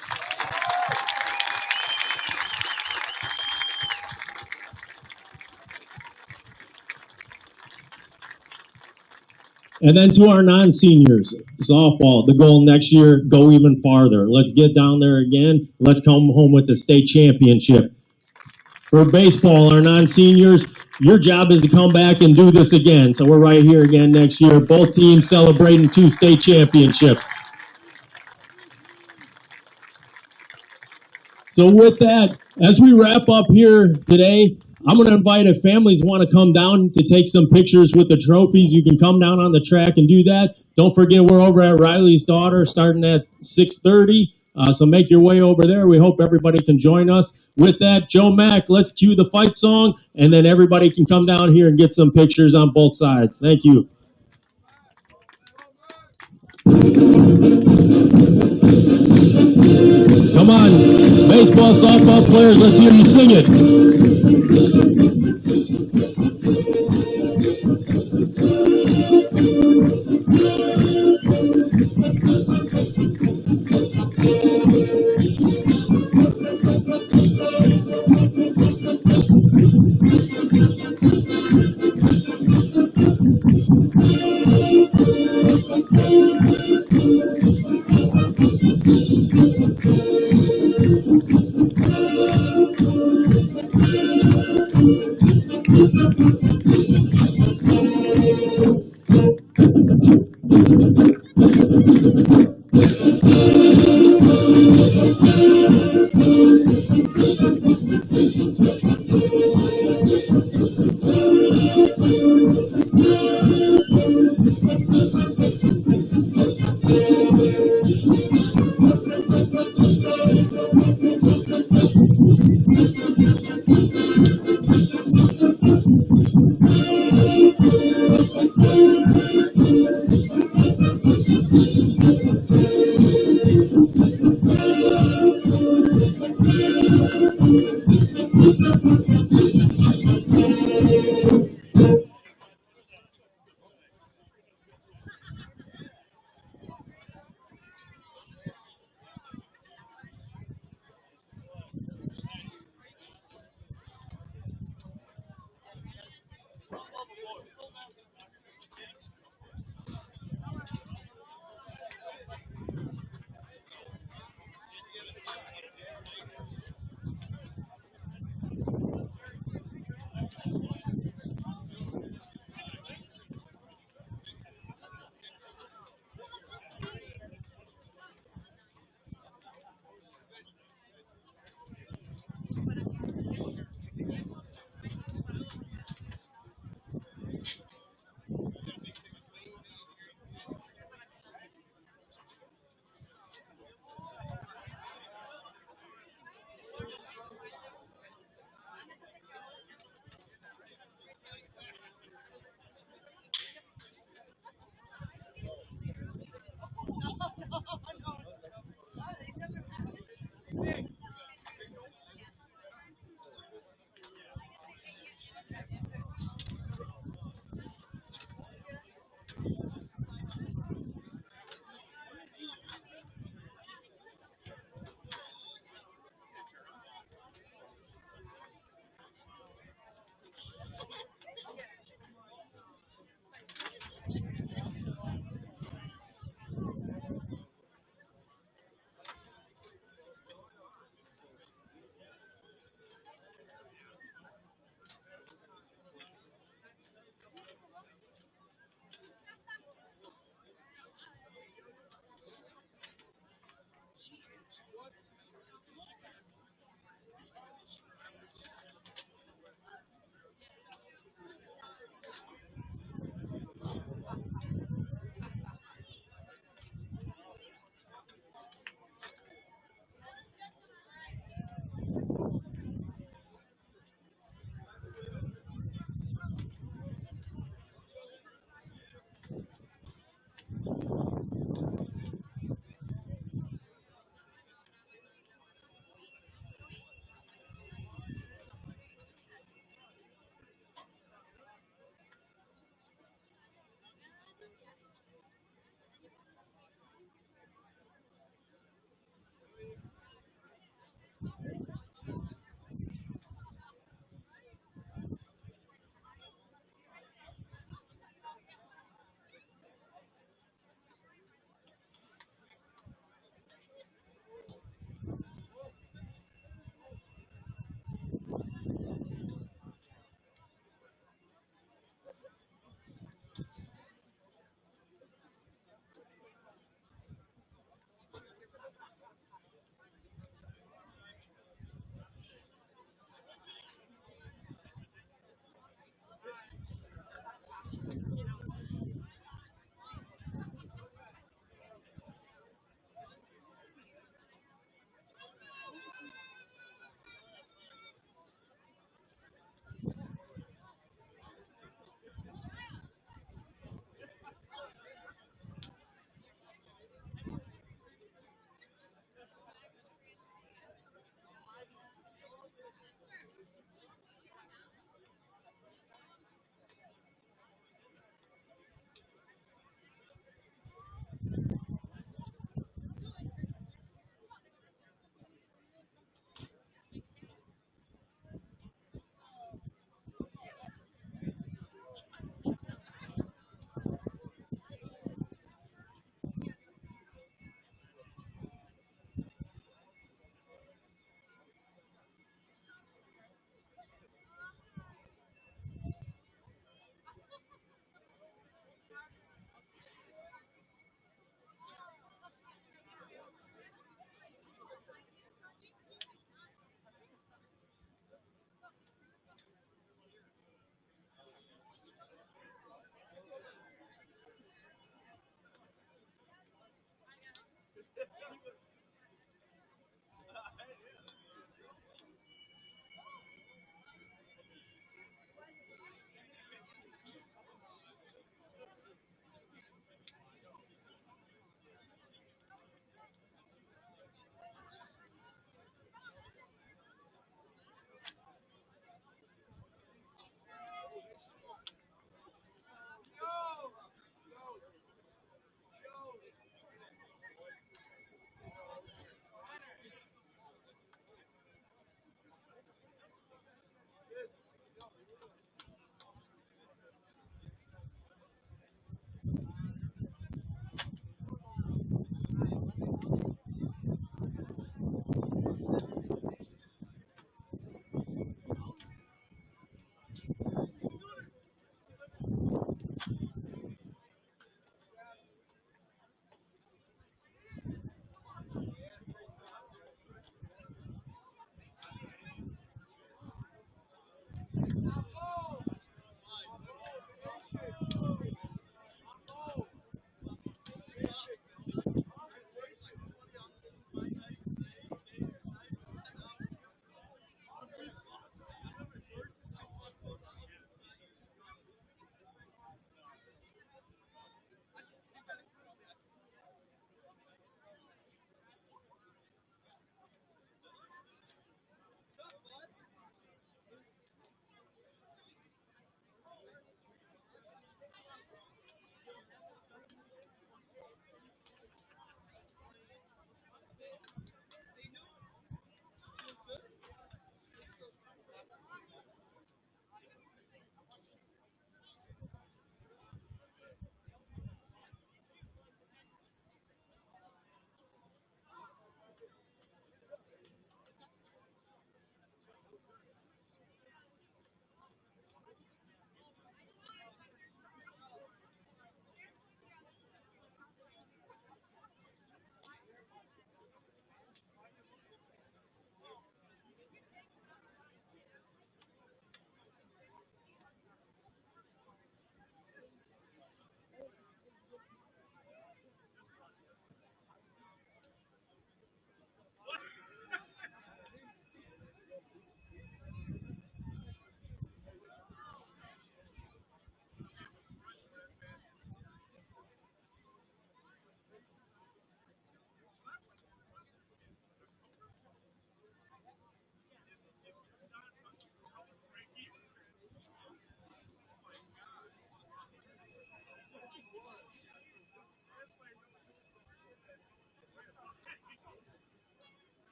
And then to our non-seniors, softball, the goal next year, go even farther. Let's get down there again. Let's come home with the state championship. For baseball, our non-seniors, your job is to come back and do this again. So we're right here again next year. Both teams celebrating 2 state championships. So with that, as we wrap up here today, I'm going to invite if families want to come down to take some pictures with the trophies, you can come down on the track and do that. Don't forget we're over at Riley's Daughter starting at 6:30. So make your way over there. We hope everybody can join us. With that, Joe Mack, let's cue the fight song, and then everybody can come down here and get some pictures on both sides. Thank you. Come on, baseball, softball players, let's hear you sing it.